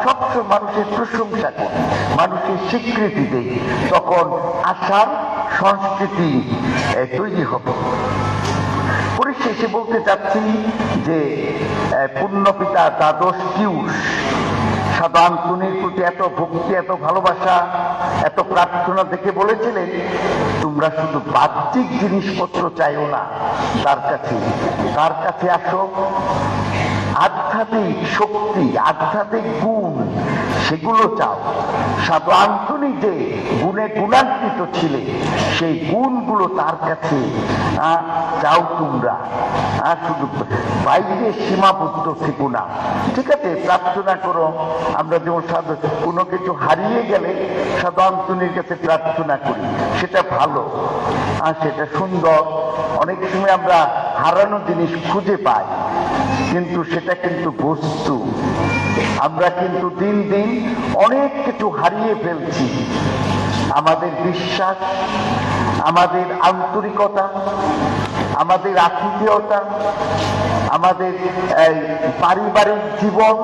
সবসময় মানুষের প্রশংসা করি, মানুষের স্বীকৃতি দেই, তখন আশার সংস্কৃতি তৈরি হবে। পরিশেষে বলতে চাচ্ছি যে পুণ্যপিতা দ্বাদশ পিয়ুষ সাধু আন্তনির প্রতি এত ভক্তি, এত ভালোবাসা, এত প্রার্থনা দেখে বলেছিলেন, তোমরা শুধু বাহ্যিক জিনিসপত্র চাইও না, তার কাছে আসো, আধ্যাত্মিক শক্তি, আধ্যাত্মিক গুণ, সেগুলো চাও। সাধু আন্তনি যে গুণে গুণান্বিত ছিলেন, সেই গুণগুলো তার কাছে চাও তোমরা, শুধু বাইরে সীমাবদ্ধ থেকো না। ঠিক আছে, প্রার্থনা করো। আমরা যেমন সাধু কোনো কিছু হারিয়ে গেলে সাধু আন্তনির কাছে প্রার্থনা করি, সেটা ভালো, সেটা সুন্দর। অনেক সময় আমরা হারানো জিনিস খুঁজে পাই, কিন্তু সেটা কিন্তু বস্তু। আমরা কিন্তু দিন দিন অনেক কিছু হারিয়ে ফেলছি। আমাদের বিশ্বাস, আমাদের আন্তরিকতা, আমাদের আতিথেয়তা, আমাদের পারিবারিক জীবন,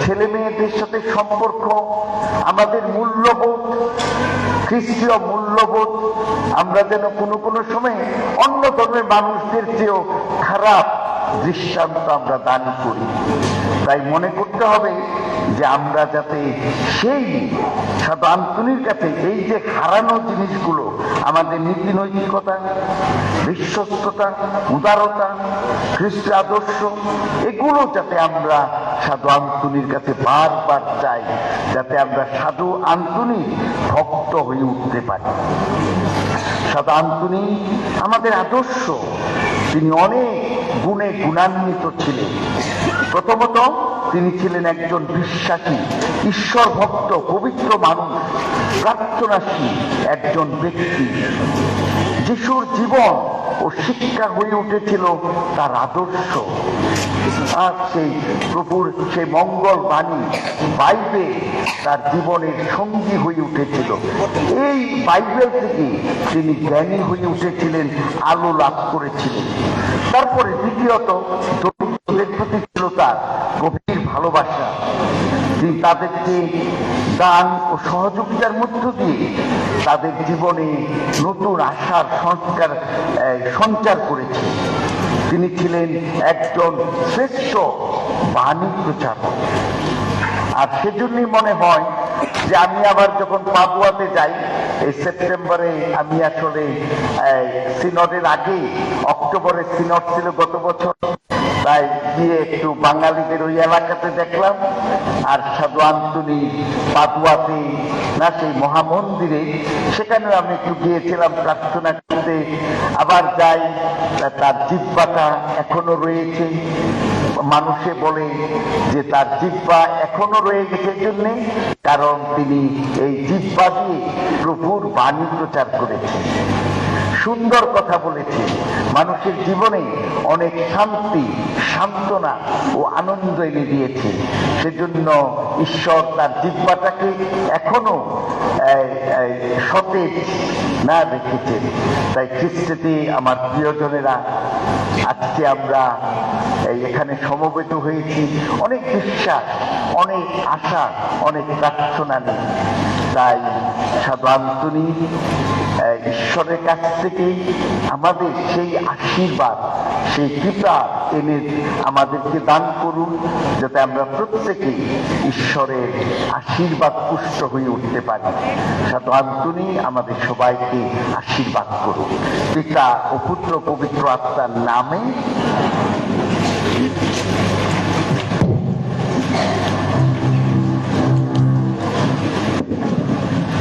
ছেলে মেয়েদের সাথে সম্পর্ক, আমাদের মূল্যবোধ, খ্রিস্টীয় মূল্যবোধ, আমরা যেন কোনো সময় অন্য ধর্মের মানুষদের চেয়েও খারাপ দৃষ্টান্ত আমরা দান করি। তাই মনে করতে হবে যে আমরা যাতে সেই সাধু আন্তনির কাছে এই যে হারানো জিনিসগুলো, আমাদের নীতি নৈতিকতা, বিশ্বস্ততা, উদারতা, খ্রিস্ট আদর্শ, এগুলো যাতে আমরা সাধু আন্তনির কাছে বারবার চাই, যাতে আমরা সাধু আন্তনির ভক্ত হয়ে উঠতে পারি। সাধু আন্তনি আমাদের আদর্শ, তিনি অনেক গুণে গুণান্বিত ছিলেন। প্রথমত তিনি ছিলেন একজন বিশ্বাসী, ঈশ্বর ভক্ত, পবিত্র মানুষ, প্রার্থনাশীল একজন ব্যক্তি। যিশুর জীবন ও শিক্ষা হয়ে উঠেছিল তার আদর্শ, আর সেই প্রভুর সেই মঙ্গল বাণী বাইবেল তার জীবনের সঙ্গী হয়ে উঠেছিল। এই বাইবেল থেকে তিনি জ্ঞানী হয়ে উঠেছিলেন, আলো লাভ করেছিলেন। তারপরে দ্বিতীয়ত দরিদ্রদের প্রতি ছিল তার গভীর ভালোবাসা। তিনি তাদেরকে দান ও সহযোগিতার মধ্য দিয়ে তাদের জীবনে নতুন আশার সঞ্চার করেছেন। তিনি ছিলেন একজন শ্রেষ্ঠ বাণী প্রচারক। আর সেজন্যই মনে হয় যে আমি আবার যখন পাদুয়াতে যাই এই সেপ্টেম্বরে, আমি আসলে সিনডের আগে, অক্টোবরে সিনড ছিল গত বছর, তাই গিয়ে একটু বাঙালিদের ওই এলাকাতে দেখলাম। আর সাধু আন্তনি পাদুয়াতে না, সেই মহামন্দিরে, সেখানেও আমি একটু গিয়েছিলাম প্রার্থনা করতে। আবার যাই, তার জিহ্বাটা এখনো রয়েছে। মানুষে বলে যে তার জিহ্বা এখনো রয়ে গেছে জন্যে, কারণ তিনি এই জিহ্বা দিয়ে প্রভুর বাণী প্রচার করেছেন, সুন্দর কথা বলেছে, মানুষের জীবনে অনেক শান্তি, সান্ত্বনা ও আনন্দ এনে দিয়েছে। সেজন্য ঈশ্বর তার জিহ্বাটাকে এখনো সতেজ না রেখেছেন। তাই খ্রিস্টেতে আমার প্রিয়জনেরা, আজকে আমরা এখানে সমবেত হয়েছি অনেক বিশ্বাস, অনেক আশা, অনেক প্রার্থনা নিয়ে। তাই সাধু আন্তনি ঈশ্বরের কাছ থেকে আমাদের সেই আশীর্বাদ, সেই কৃপা এনে আমাদেরকে দান করুন, যাতে আমরা প্রত্যেকে ঈশ্বরের আশীর্বাদ পুষ্ট হয়ে উঠতে পারি। সাধু আন্তনি আমাদের সবাইকে আশীর্বাদ করুন, পিতা ও পুত্র পবিত্র আত্মার নামে।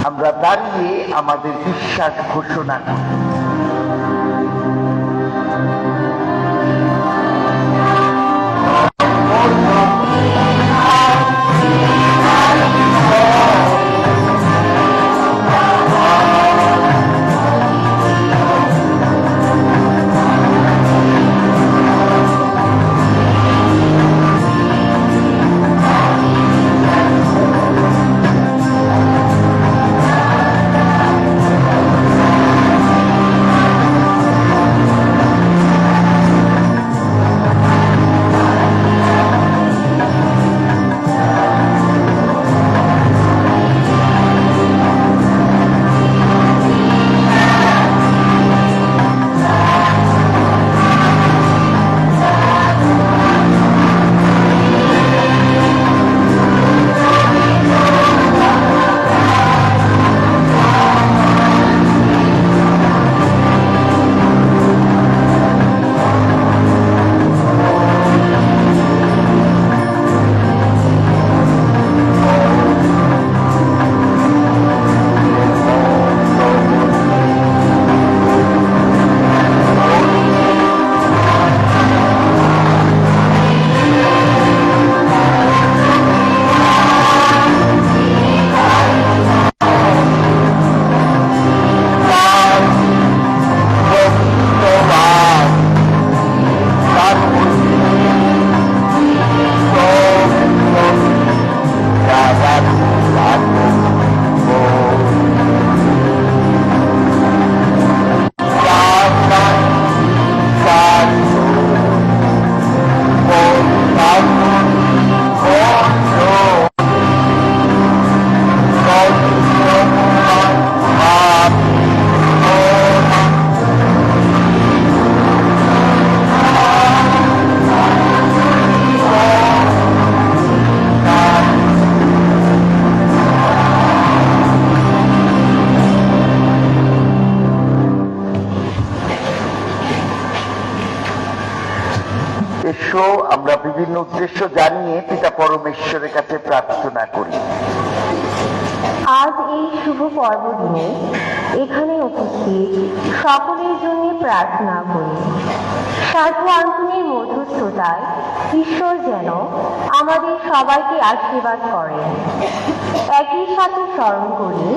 আমরা দাঁড়িয়ে আমাদের বিশ্বাস ঘোষণা করি। এসো আমরা বিভিন্ন উদ্দেশ্য জানিয়ে পিতা পরমেশ্বরের কাছে প্রার্থনা করি। আজ এই শুভ পর্বদিনে এখানে উপস্থিত সকলের জন্য প্রার্থনা করি। সাধু আন্তনির মধ্যস্থতায় ঈশ্বর যেন আমাদের সবাইকে আশীর্বাদ করেন। একই সাথে স্মরণ করি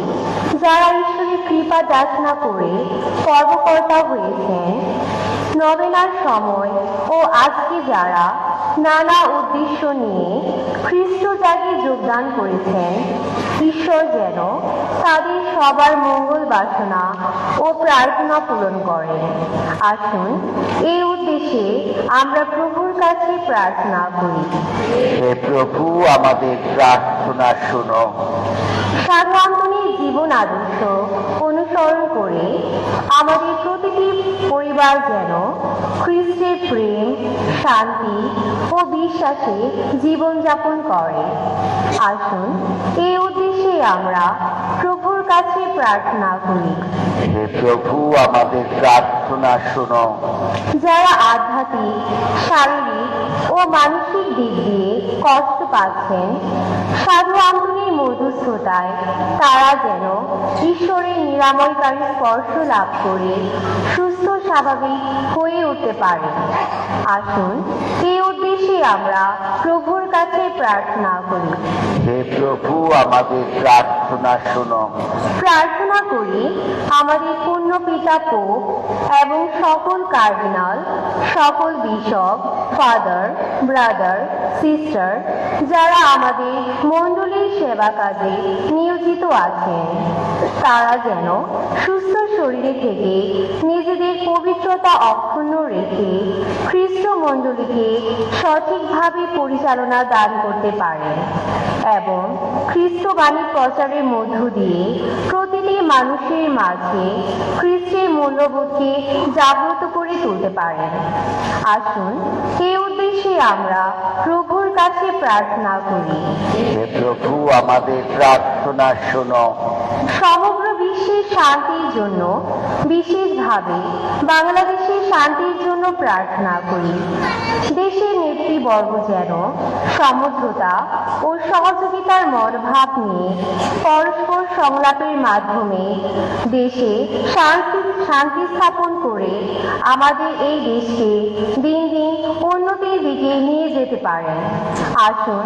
যারা ঈশ্বরের কৃপা যাচনা করে কর্মকর্তা হয়েছেন, নবেনার সময় ও আজকে যারা নানা উদ্দেশ্য নিয়ে খ্রিস্ট জাগে যোগদান করেছেন, ঈশ্বর যেন তাদের সবার মঙ্গল বাসনা ও প্রার্থনা পূরণ করেন। আসুন এই উদ্দেশ্যে আমরা প্রভুর কাছে প্রার্থনা করি। হে প্রভু, আমাদের প্রার্থনা শোনো। সাধু আন্তনির জীবন আদর্শ অনুসরণ করে আমাদের প্রতিটি পরিবার যেন খ্রিস্টের প্রেম, শান্তি ও বিশ্বাসে জীবনযাপন করে। আসুন এই উদ্দেশ্যে আমরা প্রভুর কাছে প্রার্থনা করি। হে প্রভু, আমাদের প্রার্থনা শোনো। যারা আধ্যাত্মিক, শারীরিক ও মানসিক দিক দিয়ে কষ্ট পাচ্ছেন, সাধু আন্তনির মধ্যস্থতায় তারা যেন ঈশ্বরের নিরাময়কারী স্পর্শ লাভ করে সুস্থ স্বাভাবিক হয়ে উঠতে পারে। আসুন এই উদ্দেশ্যে আমরা প্রভুর কাছে প্রার্থনা করি। হে প্রভু, আমাদের প্রার্থনা শোনো। প্রার্থনা করি আমাদের পূর্ণ পিতা পোপ এবং সকল কার্ডিনাল, সকল বিশপ, ফাদার, ব্রাদার, সিস্টার যারা আমাদের মণ্ডলীর সেবা কাজে নিয়োজিত আছেন, তারা যেন সুস্থ শরীরে থেকে নিজেদের পবিত্রতা অক্ষুণ্ণ রেখে খ্রিস্ট মণ্ডলীকে সঠিকভাবে পরিচালনা দান করতে পারেন এবং খ্রিস্টবাণী প্রচারের মধ্য দিয়ে প্রতিটি মানুষের মাঝে খ্রিস্টের মূল্যবোধকে জাগ্রত করে তুলতে পারেন। আসুন এই উদ্দেশ্যে আমরা প্রভুর কাছে প্রার্থনা করি। হে প্রভু, আমাদের প্রার্থনা শোনো। সমগ্র বিশ্বের শান্তির জন্য, বিশেষভাবে বাংলাদেশের শান্তির জন্য প্রার্থনা করি। দেশের নেতৃবর্গ যেন সমঝোতা ও সহযোগিতার মনোভাব নিয়ে পরস্পর সংলাপের মাধ্যমে দেশে শান্তি স্থাপন করে আমাদের এই দেশকে দিন দিন উন্নতির দিকে নিয়ে যেতে পারেন। আসুন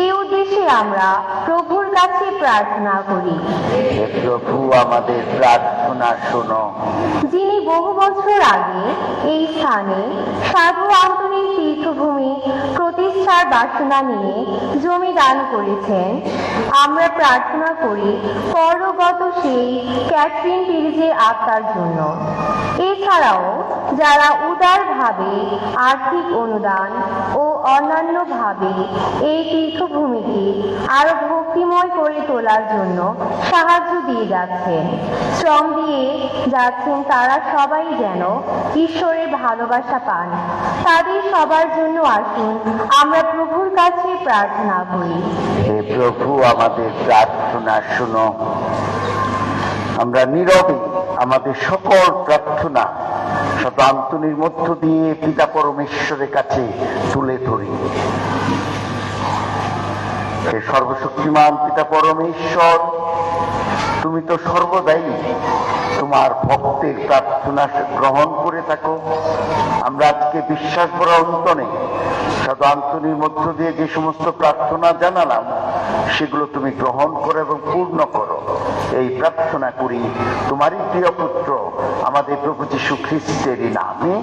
এই উদ্দেশ্যে আমরা প্রভুর কাছে প্রার্থনা করি। হে প্রভু, আমাদের প্রার্থনা শোনো। যিনি বহু বছর আগে এই স্থানে সাধু আন্তনির তীর্থভূমি প্রতিষ্ঠার বাসনা নিয়ে জমি দান করেছেন, আমরা প্রার্থনা করি পরগত সেই ক্যাথরিন পিরিজের আত্মার জন্য। এছাড়াও যারা উদারভাবে আর্থিক অনুদান ও অন্যান্যভাবে এই তীর্থভূমিকে আরো ভক্তিময় করে তোলার জন্য সাহায্য দিয়ে যাচ্ছেন, শ্রম দিয়ে যাচ্ছেন, তারা সবাই যেন ঈশ্বরের ভালোবাসা পান। তাদের সবার জন্য আসুন আমরা প্রভুর কাছে প্রার্থনা করি। হে প্রভু, আমাদের প্রার্থনা শোনো। আমরা নীরবে আমাদের সকল প্রার্থনা সাধু আন্তনির মধ্য দিয়ে পিতা পরমেশ্বরের কাছে তুলে ধরি। হে সর্বশক্তিমান পিতা পরমেশ্বর, তুমি তো সর্বদাই তোমার ভক্তের প্রার্থনা গ্রহণ করে থাকো। আমরা আজকে বিশ্বাস ভরা অন্তরে সাধু আন্তনির মধ্য দিয়ে যে সমস্ত প্রার্থনা জানালাম, সেগুলো তুমি গ্রহণ করো এবং পূর্ণ করো। এই প্রার্থনা করি তোমারই প্রিয় পুত্র আমাদের প্রভু যীশু খ্রিস্টেরই নামে।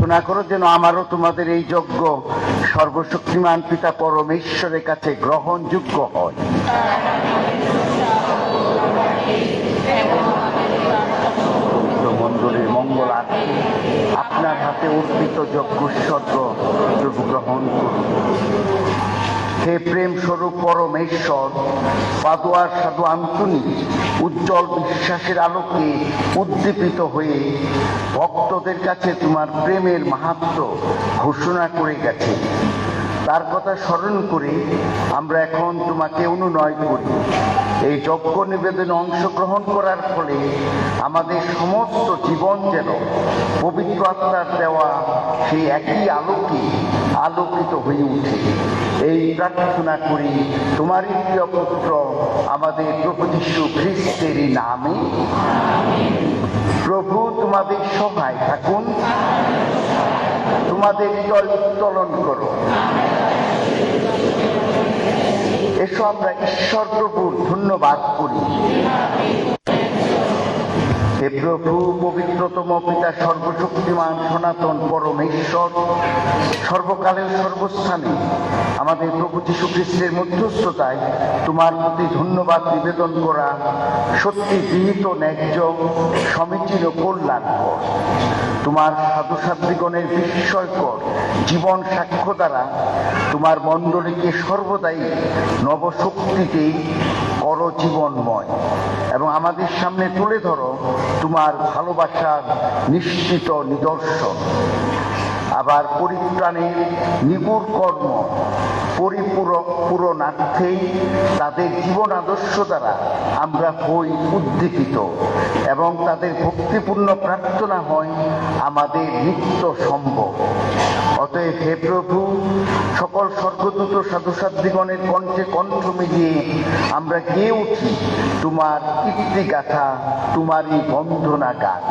প্রার্থনা করো যেন আমারও তোমাদের এই যজ্ঞ সর্বশক্তিমান পিতা পরমেশ্বরের কাছে গ্রহণযোগ্য হয়। মণ্ডলীর মঙ্গলার্থে আপনার হাতে অর্পিত যজ্ঞোৎসর্গ প্রভু গ্রহণ করুন। হে প্রেম স্বরূপ পরমেশ্বর, পাদুয়ার সাধু আন্তনি উজ্জ্বল বিশ্বাসের আলোকে উদ্দীপিত হয়ে ভক্তদের কাছে তোমার প্রেমের মাহাত্ম্য ঘোষণা করে গেছে। তার কথা স্মরণ করে আমরা এখন তোমাকে অনুনয় করি, এই যজ্ঞ নিবেদনে অংশগ্রহণ করার ফলে আমাদের সমস্ত জীবন যেন পবিত্র আত্মার দেওয়া সেই একই আলোকে আলোকিত হয়ে উঠে। এই প্রার্থনা করি তোমারই প্রিয় পুত্র আমাদের প্রভু যীশু খ্রিস্টেরই নামে। প্রভু তোমাদের সহায় থাকুন, তোমাদের হৃদয় উত্তোলন করো। এসো আমরা ঈশ্বর প্রভুর ধন্যবাদ করি। হে প্রভু, পবিত্রতম পিতা সর্বশক্তিমান সনাতন পরমেশ্বর, সর্বকালের সর্বস্থানে আমাদের প্রভু যীশু খ্রিস্টের মধ্যস্থতায় তোমার প্রতি ধন্যবাদ নিবেদন করা সত্যি বিহিত, ন্যায্য, সমীচীন ও কল্যাণকর। তোমার সাধুসাধ্বীগণের বিস্ময়কর জীবন সাক্ষ্য দ্বারা তোমার মণ্ডলীকে সর্বদাই নবশক্তিতে করো জীবনময়, এবং আমাদের সামনে তুলে ধরো তোমার ভালোবাসার নিশ্চিত নিদর্শন। আবার পরিত্রাণের নিগুড় কর্ম পূরণার্থে তাদের জীবন আদর্শ দ্বারা আমরা হই উদ্দীপিত, এবং তাদের ভক্তিপূর্ণ প্রার্থনা হয় আমাদের নিত্য সম্ভব। অতএব হে প্রভু, সকল স্বর্গদূত সাধুসাধ্বীগণের কণ্ঠে কণ্ঠ মিলিয়ে আমরা গেয়ে উঠি তোমার কীর্তিগাথা, তোমারই বন্দনা গান।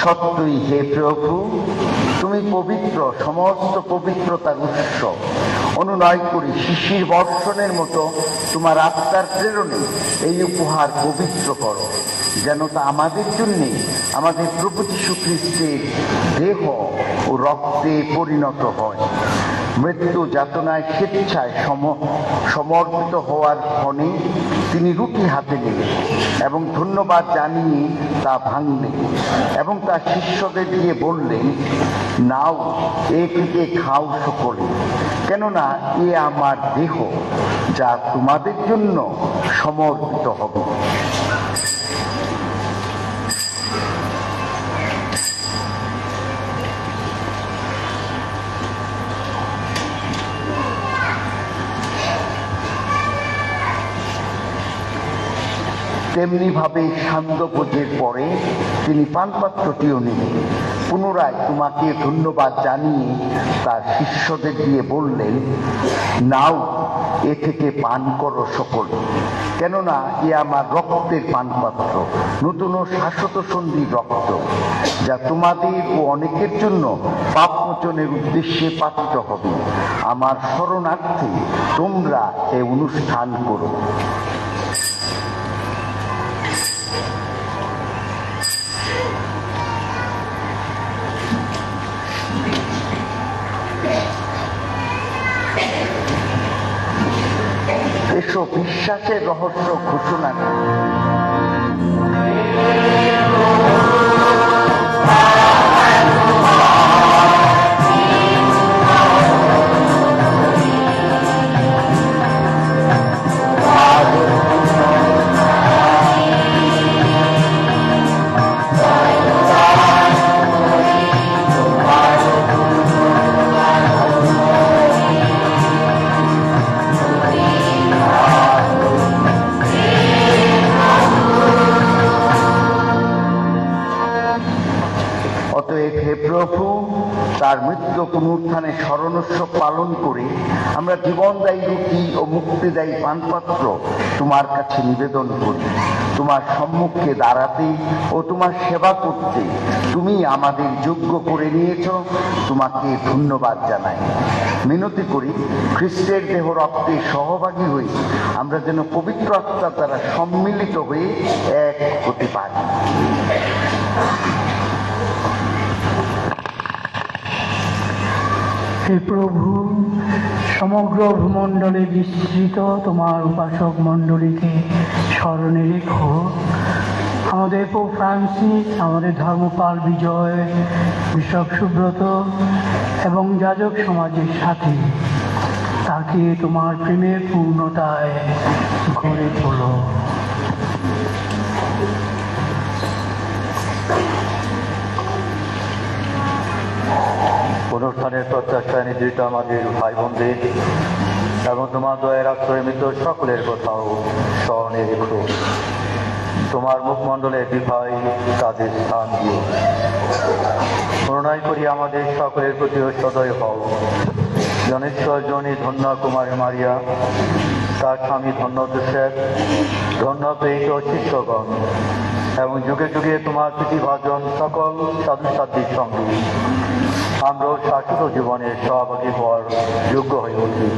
সত্যই হে প্রভু, তুমি পবিত্র, সমস্ত পবিত্রতার উৎস। অনুনয় করি শিশির বর্ষণের মতো তোমার আত্মার প্রেরণে এই উপহার পবিত্র করো, যেন তা আমাদের জন্যে আমাদের প্রভু যীশু খ্রিস্টের দেহ ও রক্তে পরিণত হয়। মৃত্যু যাতনায় স্বেচ্ছায় সমর্পিত হওয়ার ক্ষণে তিনি রুটি হাতে নিলেন এবং ধন্যবাদ জানিয়ে তা ভাঙলেন এবং তার শিষ্যদের দিয়ে বললেন, নাও, এ থেকে খাও সকলে, কেননা এ আমার দেহ, যা তোমাদের জন্য সমর্পিত হবে। তেমনি ভাবে সান্ধ্যভোজের পরে তিনি পানপাত্রটিও নিলেন, পুনরায় তোমাকে ধন্যবাদ জানিয়ে তার শিষ্যদের দিয়ে বললেন, নাও, এ থেকে পান করো সকলে, কেননা এ আমার রক্তের পানপাত্র, নতুন ও শাশ্বত সন্ধির রক্ত, যা তোমাদের ও অনেকের জন্য পাপ মোচনের উদ্দেশ্যে পাতিত হবে। আমার শরণার্থে তোমরা এ অনুষ্ঠান করো। এসব বিশ্বাসের রহস্য ঘোষণা করে। অতএব হে প্রভু, তার মৃত্যু পুনরুত্থানের স্মরণোৎসব পালন করে আমরা জীবনদায়ী রুটি ও মুক্তিদায়ী পানপাত্র তোমার কাছে নিবেদন করি। তোমার সম্মুখে দাঁড়াতে ও তোমার সেবা করতে তুমি আমাদের যোগ্য করে নিয়েছ, তোমাকে ধন্যবাদ জানাই। মিনতি করি, খ্রিস্টের দেহ রক্তে সহভাগী হই আমরা যেন পবিত্র আত্মার দ্বারা সম্মিলিত হয়ে এক হতে পারি। হে প্রভু, সমগ্র ভূমণ্ডলে বিস্তৃত তোমার উপাসক মণ্ডলীকে স্মরণে রেখো। আমাদের পোপ ফ্রান্সিস, আমাদের ধর্মপাল বিজয়, বিশপ সুব্রত এবং যাজক সমাজের সাথে তাকে তোমার প্রেমের পূর্ণতায় গড়ে তোলো। অনুষ্ঠানের প্রত্যাশায় নিদ্রিত আমাদের ভাই বোনদের এবং তোমার দয়ের আশ্রয় মৃত সকলের কথাও স্মরণে রেখো। তোমার মুখমণ্ডলের বিভায় তাদের স্থান দিও। করুণাই করি আমাদের সকলের প্রতিও সদয় হও। জনেশ্বর জনী ধন্য কুমারী মারিয়া, তার স্বামী ধন্য যোসেফ, ধন্য পেইত শিষ্যগণ এবং যুগে যুগে তোমার প্রতিভাজন সকল সাধু সাধ্বীর সঙ্গে আমরাও শাশ্বত জীবনের সহভাগী হওয়ার যোগ্য হয়ে উঠি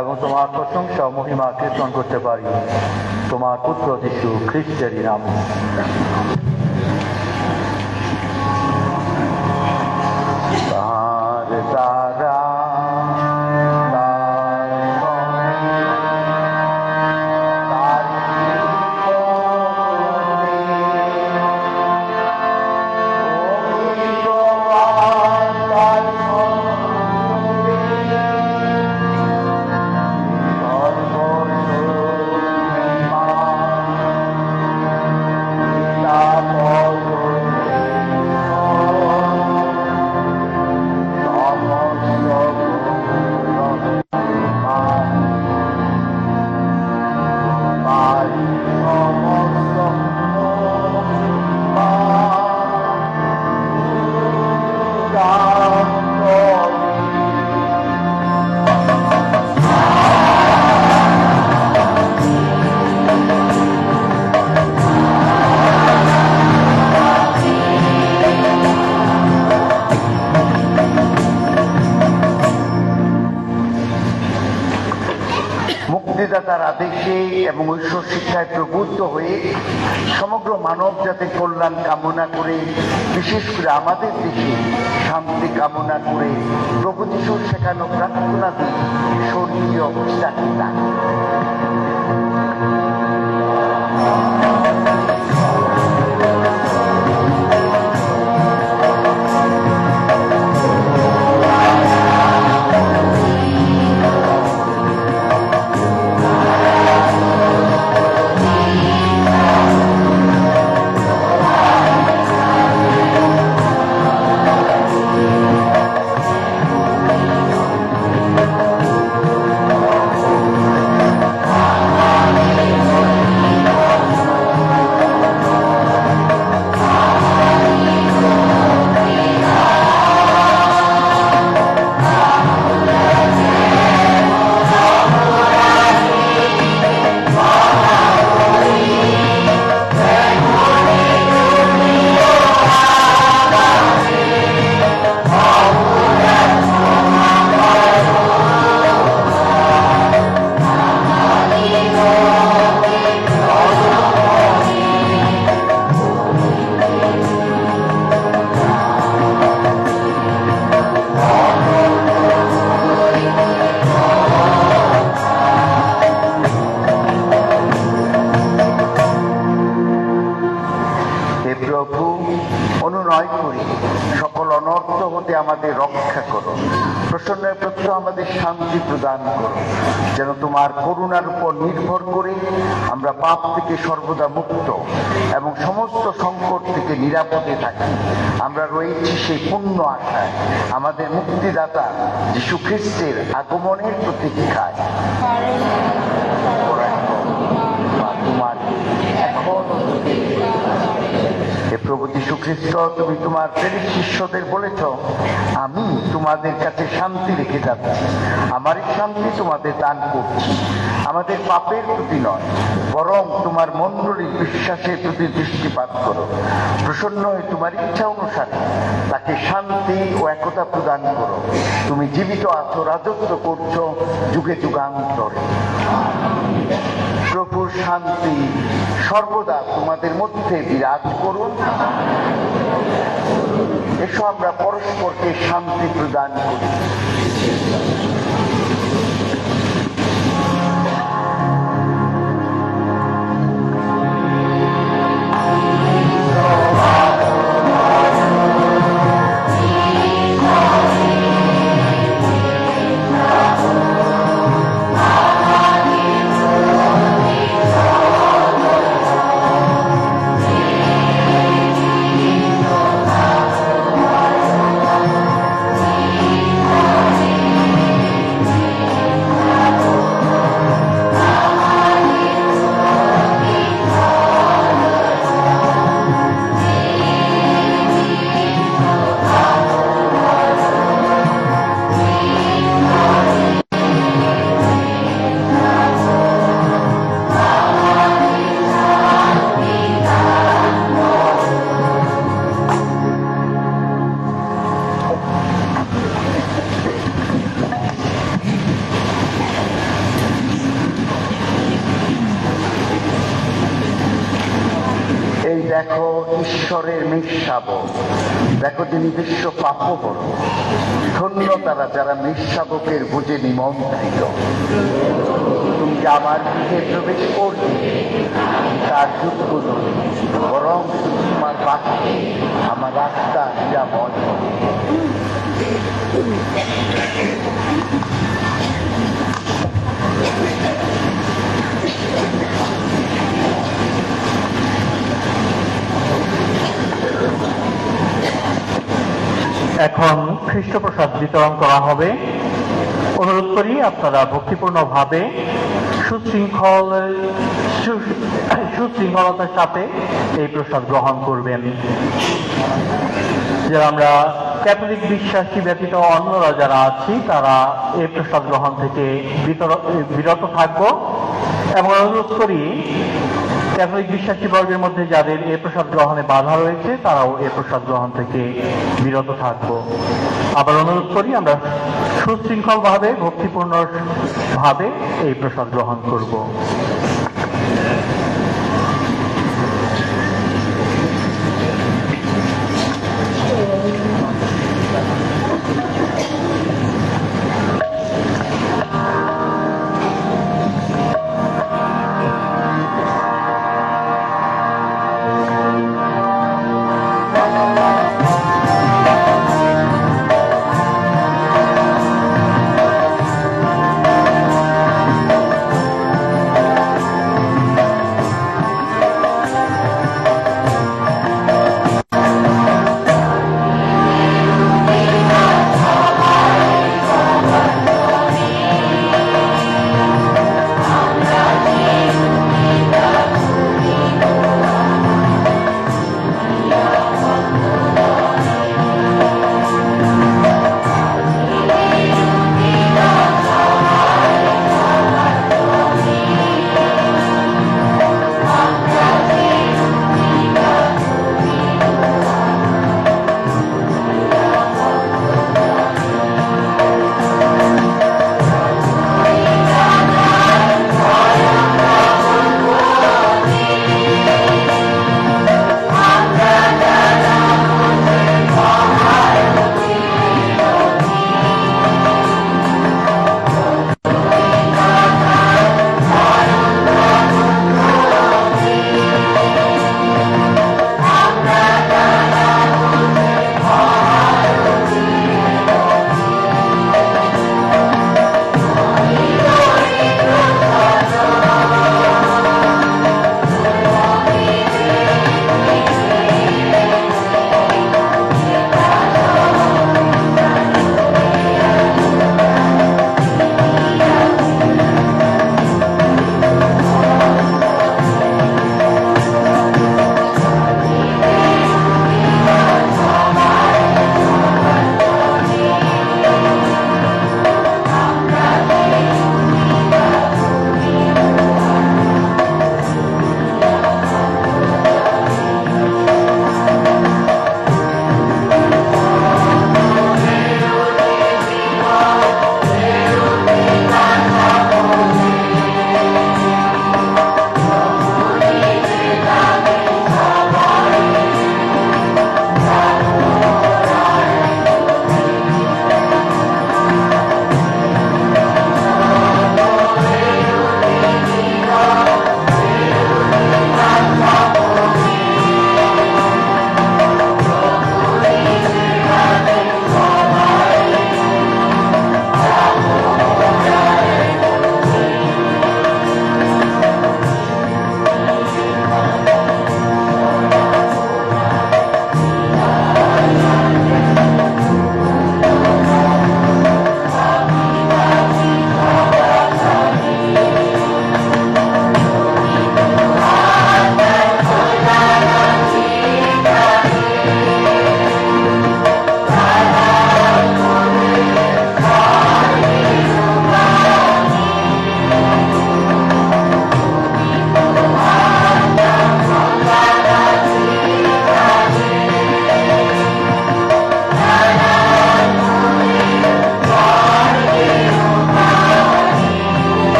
এবং তোমার প্রশংসা মহিমা কীর্তন করতে পারি তোমার পুত্র যিশু খ্রিস্টেরই নামে। তার দ্বারা মুক্তিদাতার আদেশে এবং ঐশ্বর শিক্ষায় প্রবুদ্ধ হয়ে সমগ্র মানব জাতির কল্যাণ কামনা করে, বিশেষ করে আমাদের দেশে শান্তি কামনা করে প্রভু যিশুর শেখানো প্রার্থনা দিয়ে স্বর্গীয় পিতাকে ডাকি। শান্তি প্রদান করো, যেন তোমার করুণার উপর নির্ভর করে আমরা পাপ থেকে সর্বদা মুক্ত এবং সমস্ত সংকট থেকে নিরাপদে থাকি। আমরা রয়েছি সেই পূর্ণ আশায়, আমাদের মুক্তিদাতা যীশু খ্রিস্টের আগমনের প্রতীক্ষায়। তোমার এখন হে প্রভু যীশু খ্রিস্ট, তুমি তোমার প্রেরিত শিষ্যদের বলেছ, আমি তোমাদের কাছে শান্তি রেখে যাচ্ছি, আমারই শান্তি তোমাদের দান করছি। আমাদের পাপের প্রতি নয়, বরং তোমার মণ্ডলীর বিশ্বাসের প্রতি দৃষ্টিপাত করো। প্রসন্ন হয়ে তোমার ইচ্ছা অনুসারে তাকে শান্তি ও একতা প্রদান করো। তুমি জীবিত আছো, রাজত্ব করছো যুগে যুগান্তরে। প্রভুর শান্তি সর্বদা তোমাদের মধ্যে বিরাজ করুন। এসো আমরা পরস্পরকে শান্তি প্রদান করি। দেখো ঈশ্বরের নিঃশাবক, দেখো যিনি বিশ্ব পাপহর। ধন্য তারা যারা নিঃশাবকের বুঝে নিমন্ত্রিত। তুমি আমার গৃহে প্রবেশ করবে তার যোগ্য নয়, বরং শুধু তোমার বাক্যে আমার রাস্তা নিরাপদ হবে। এখন খ্রিস্টপ্রসাদ বিতরণ করা হবে। অনুরোধ করি আপনারা ভক্তিপূর্ণভাবে সুশৃঙ্খলতার সাথে এই প্রসাদ গ্রহণ করবেন। যারা আমরা ক্যাথলিক বিশ্বাসী ব্যতীত অন্যরা যারা আছি তারা এই প্রসাদ গ্রহণ থেকে বিরত থাকব এবং অনুরোধ করি ক্যাথলিক বিশ্বাসী বর্গের মধ্যে যাদের এ প্রসাদ গ্রহণে বাধা রয়েছে তারাও এ প্রসাদ গ্রহণ থেকে বিরত থাকব। আবার অনুরোধ করি আমরা সুশৃঙ্খলভাবে ভক্তিপূর্ণ ভাবে এই প্রসাদ গ্রহণ করব।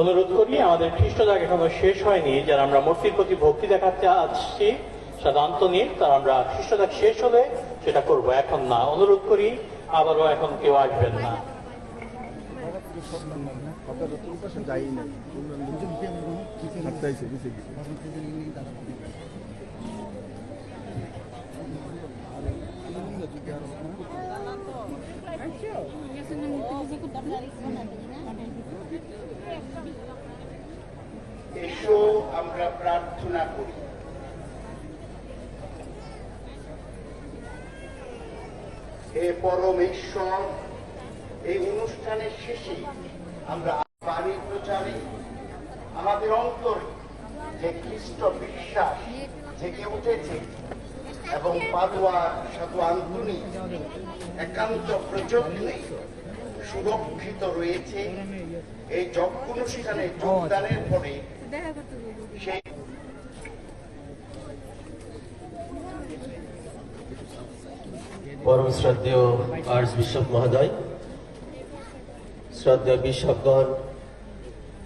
অনুরোধ করি, আমাদের খ্রিস্টজাগ এখনো শেষ হয়নি। যারা আমরা মূর্তির প্রতি ভক্তি দেখাতে আসছি সাধারণত নিয়ে, তারা আমরা খ্রিস্টজাগ শেষ হলে সেটা করব, এখন না। অনুরোধ করি, আবারও এখন কেউ আসবেন না। এসো আমরা প্রার্থনা করি। হে পরমেশ্বর, এই অনুষ্ঠানের শেষে আমরা বাণী প্রচারে আমাদের অন্তরে যে খ্রিস্ট বিশ্বাস জেগে উঠেছে এবং পাদুয়া সাধু আন্তনি একান্ত প্রযত্নে সুরক্ষিত রয়েছে, এই যজ্ঞ অনুষ্ঠানে যোগদানের পরে সেই পরম শ্রদ্ধেয় আর্চ বিশপ মহোদয়, শ্রদ্ধেয় বিশপগণ,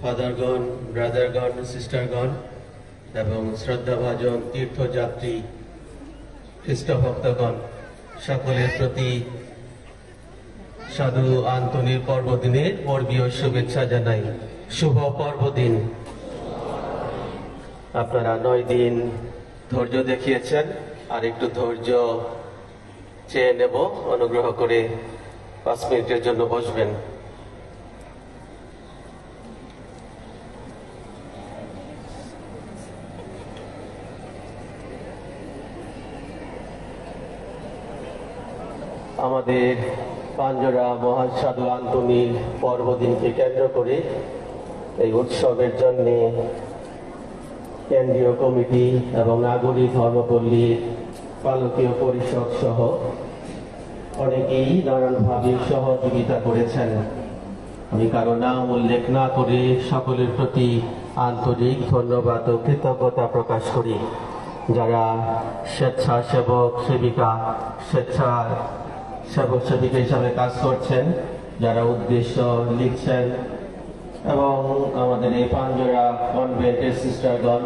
ফাদারগণ, ব্রাদারগণ, সিস্টারগণ এবং শ্রদ্ধাভাজন তীর্থযাত্রী খ্রিস্ট ভক্তগণ, সকলের প্রতি সাধু আন্তনির পর্বদিনের পর্বীয় শুভেচ্ছা জানাই। শুভ পর্বদিন। আপনারা 9 দিন ধৈর্য দেখিয়েছেন, আর একটু ধৈর্য চেয়ে নেব। অনুগ্রহ করে 5 মিনিটের জন্য বসবেন। আমাদের পাঞ্জরা মহান সাধু আন্তনির পর্বদিনকে কেন্দ্র করে এই উৎসবের জন্য কেন্দ্রীয় কমিটি এবং নাগরিক ধর্মপল্লীর পালকীয় পরিষদ সহ অনেকেই নানানভাবে সহযোগিতা করেছেন। আমি কারো নাম উল্লেখ না করে সকলের প্রতি আন্তরিক ধন্যবাদ ও কৃতজ্ঞতা প্রকাশ করি। যারা স্বেচ্ছাসেবক সেবিকা, স্বেচ্ছাসেবক সেবিকা হিসাবে কাজ করছেন, যারা উদ্দেশ্য লিখছেন, এবং আমাদের এই পাঞ্জরা কনভেন্টের সিস্টারগণ,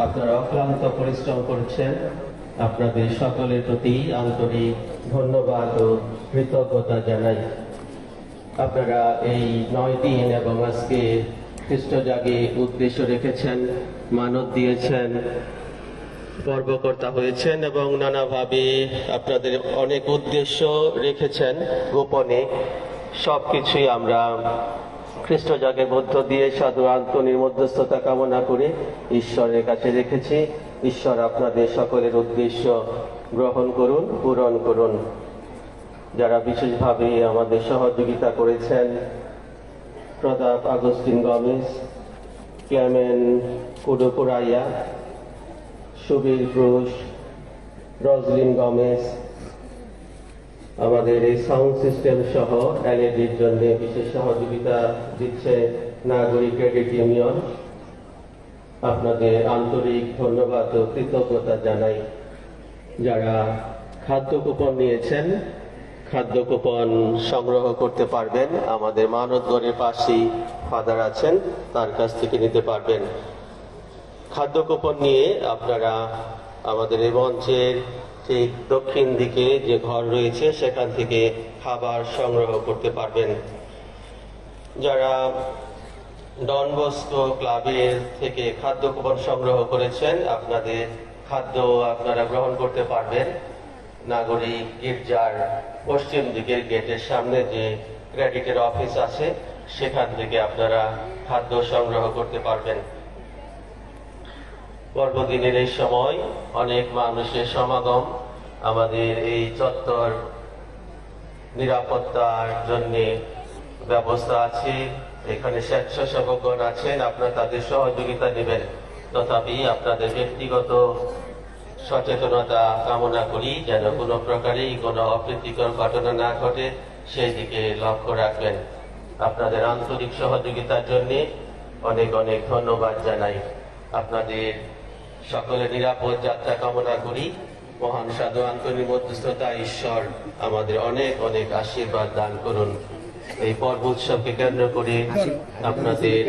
আপনারা অক্লান্ত পরিশ্রম করছেন। আপনাদের সকলের প্রতি আন্তরিক ধন্যবাদ ও কৃতজ্ঞতা জানাই। আপনারা এই 9 দিন এবং আজকে খ্রিস্টজাগে উদ্দেশ্য রেখেছেন, মানত দিয়েছেন, পর্বকর্তা হয়েছেন এবং নানাভাবে আপনাদের অনেক উদ্দেশ্য রেখেছেন গোপনে। সবকিছুই আমরা খ্রিস্টজাগের মধ্য দিয়ে সাধু আন্তনির মধ্যস্থতা কামনা করে ঈশ্বরের কাছে রেখেছি। ঈশ্বর আপনাদের সকলের উদ্দেশ্য গ্রহণ করুন, পূরণ করুন। যারা বিশেষভাবে আমাদের সহযোগিতা করেছেন, প্রতাপ আগস্টিন গমেজ, ক্লেমেন কুডুপুরাইয়া, সুবীর ঘোষ, রজলিন গমেজ, আমাদের এই সাউন্ড সিস্টেম সহ এলইডির জন্য বিশেষ সহযোগিতা দিচ্ছে নাগরিক ক্রেডিট ইউনিয়ন। আপনাদের আন্তরিক ধন্যবাদ ও কৃতজ্ঞতা জানাই। যারা খাদ্য কুপন নিয়েছেন, খাদ্য কুপন সংগ্রহ করতে পারবেন। আমাদের মানবগড়ের পাশেই ফাদার আছেন, তার কাছ থেকে নিতে পারবেন। খাদ্য কুপন নিয়ে আপনারা আমাদের এই মঞ্চের ঠিক দক্ষিণ দিকে যে ঘর রয়েছে সেখান থেকে খাবার সংগ্রহ করতে পারবেন। যারা ডন বস্কো ক্লাবের থেকে খাদ্য কুপন সংগ্রহ করেছেন, আপনাদের খাদ্য আপনারা গ্রহণ করতে পারবেন। নাগরিক গির্জার পশ্চিম দিকের গেটের সামনে যে ক্রেডিটের অফিস আছে, সেখান থেকে আপনারা খাদ্য সংগ্রহ করতে পারবেন। পর্বদিনের এই সময় অনেক মানুষের সমাগম। আমাদের এই চত্বর নিরাপত্তার জন্য ব্যবস্থা আছে। এখানে স্বেচ্ছাসেবকগণ আছেন, আপনারা তাদের সহযোগিতা নেবেন। তথাপি আপনাদের ব্যক্তিগত সচেতনতা কামনা করি, যেন কোনো প্রকারেই কোনো অপ্রীতিকর ঘটনা না ঘটে, সেই দিকে লক্ষ্য রাখবেন। আপনাদের আন্তরিক সহযোগিতার জন্য অনেক অনেক ধন্যবাদ জানাই। আপনাদের সকলের নিরাপদ যাত্রা কামনা করি। মহান সাধু আন্তনির মধ্যস্থতা ঈশ্বর আমাদের অনেক অনেক আশীর্বাদ দান করুন। এই পর্ব উৎসবকে কেন্দ্র করে আপনাদের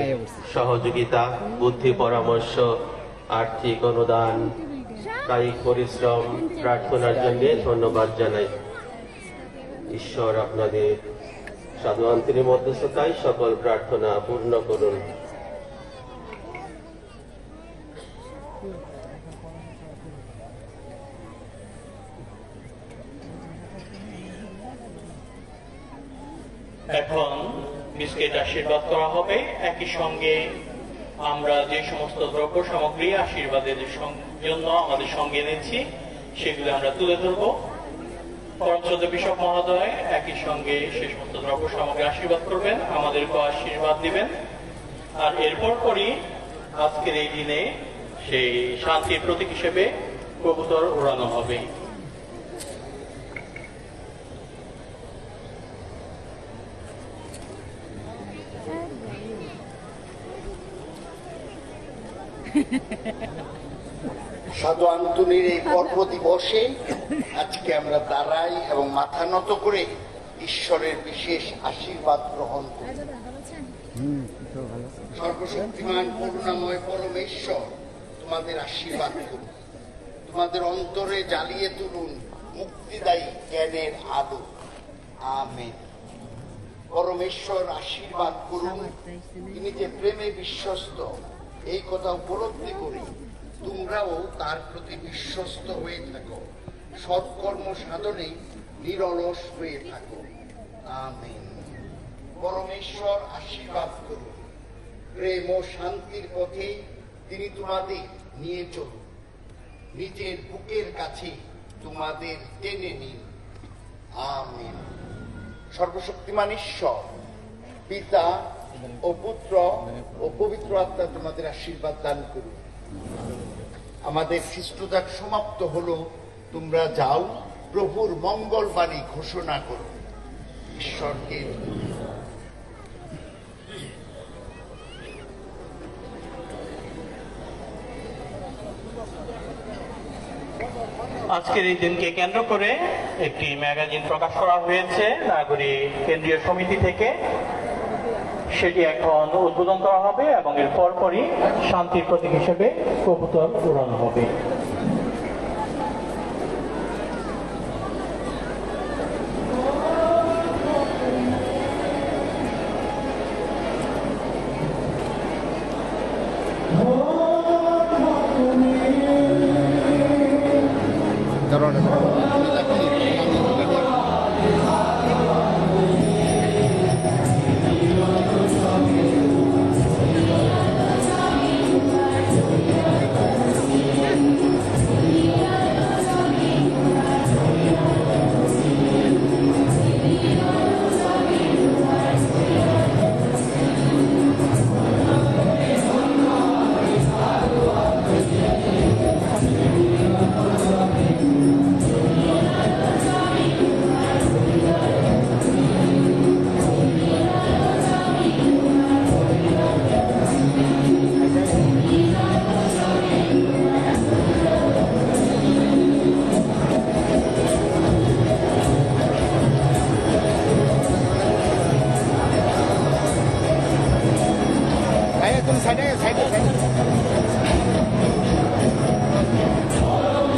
সহযোগিতা, বুদ্ধি পরামর্শ, আর্থিক অনুদান, কায়িক পরিশ্রম, প্রার্থনার জন্য ধন্যবাদ জানাই। ঈশ্বর আপনাদের সাধু আন্তরিক মধ্যস্থতায় সকল প্রার্থনা পূর্ণ করুন। এখন বিস্কিট আশীর্বাদ করা হবে। একই সঙ্গে আমরা যে সমস্ত দ্রব্য সামগ্রী আশীর্বাদের জন্য আমাদের সঙ্গে এনেছি সেগুলো আমরা তুলে ধরব। পরমশ্রদ্ধ বিশপ মহোদয় একই সঙ্গে সে সমস্ত দ্রব্য সামগ্রী আশীর্বাদ করবেন, আমাদেরকেও আশীর্বাদ দিবেন। আর এরপর পরই আজকের এই দিনে সেই শান্তির প্রতীক হিসেবে কবুতর উড়ানো হবে। সাধু আন্তনির এই পর্ব দিবসে আজকে আমরা দাঁড়াই এবং মাথা নত করে ঈশ্বরের বিশেষ আশীর্বাদ গ্রহণ করি। সর্বশক্তিমান করুণাময় পরমেশ্বর তোমাদের আশীর্বাদ করুন, তোমাদের অন্তরে জ্বালিয়ে তুলুন মুক্তিদায়ী জ্ঞানের আলো। আমেন। পরমেশ্বর আশীর্বাদ করুন, তিনি যে প্রেমে বিশ্বস্ত এই কথা উপলব্ধি করি তোমরাও তার প্রতি বিশ্বস্ত হয়ে থাকো, সৎকর্ম সাধনে নিরলস হয়ে থাকো। আমেন। পরমেশ্বর আশীর্বাদ করুন, প্রেম ও শান্তির পথে তিনি তোমাদের নিয়ে চলুন, নিজের বুকের কাছে তোমাদের টেনে নিন। আমেন। সর্বশক্তিমান ঈশ্বর পিতা ও পুত্র ও পবিত্র আত্মা তোমাদের আশীর্বাদ দান করুন। আমাদের খ্রিস্টজাগ সমাপ্ত হলো, তোমরা যাও, প্রভুর মঙ্গল বাণী ঘোষণা করো। ঈশ্বরকে আজকের এই দিনকে কেন্দ্র করে একটি ম্যাগাজিন প্রকাশ করা হয়েছে নাগরিক কেন্দ্রীয় সমিতি থেকে। সেটি এখন উদ্বোধন করা হবে এবং এর পরপরই শান্তির প্রতীক হিসেবে কবুতর উড়ানো হবে। দাঁড়ানো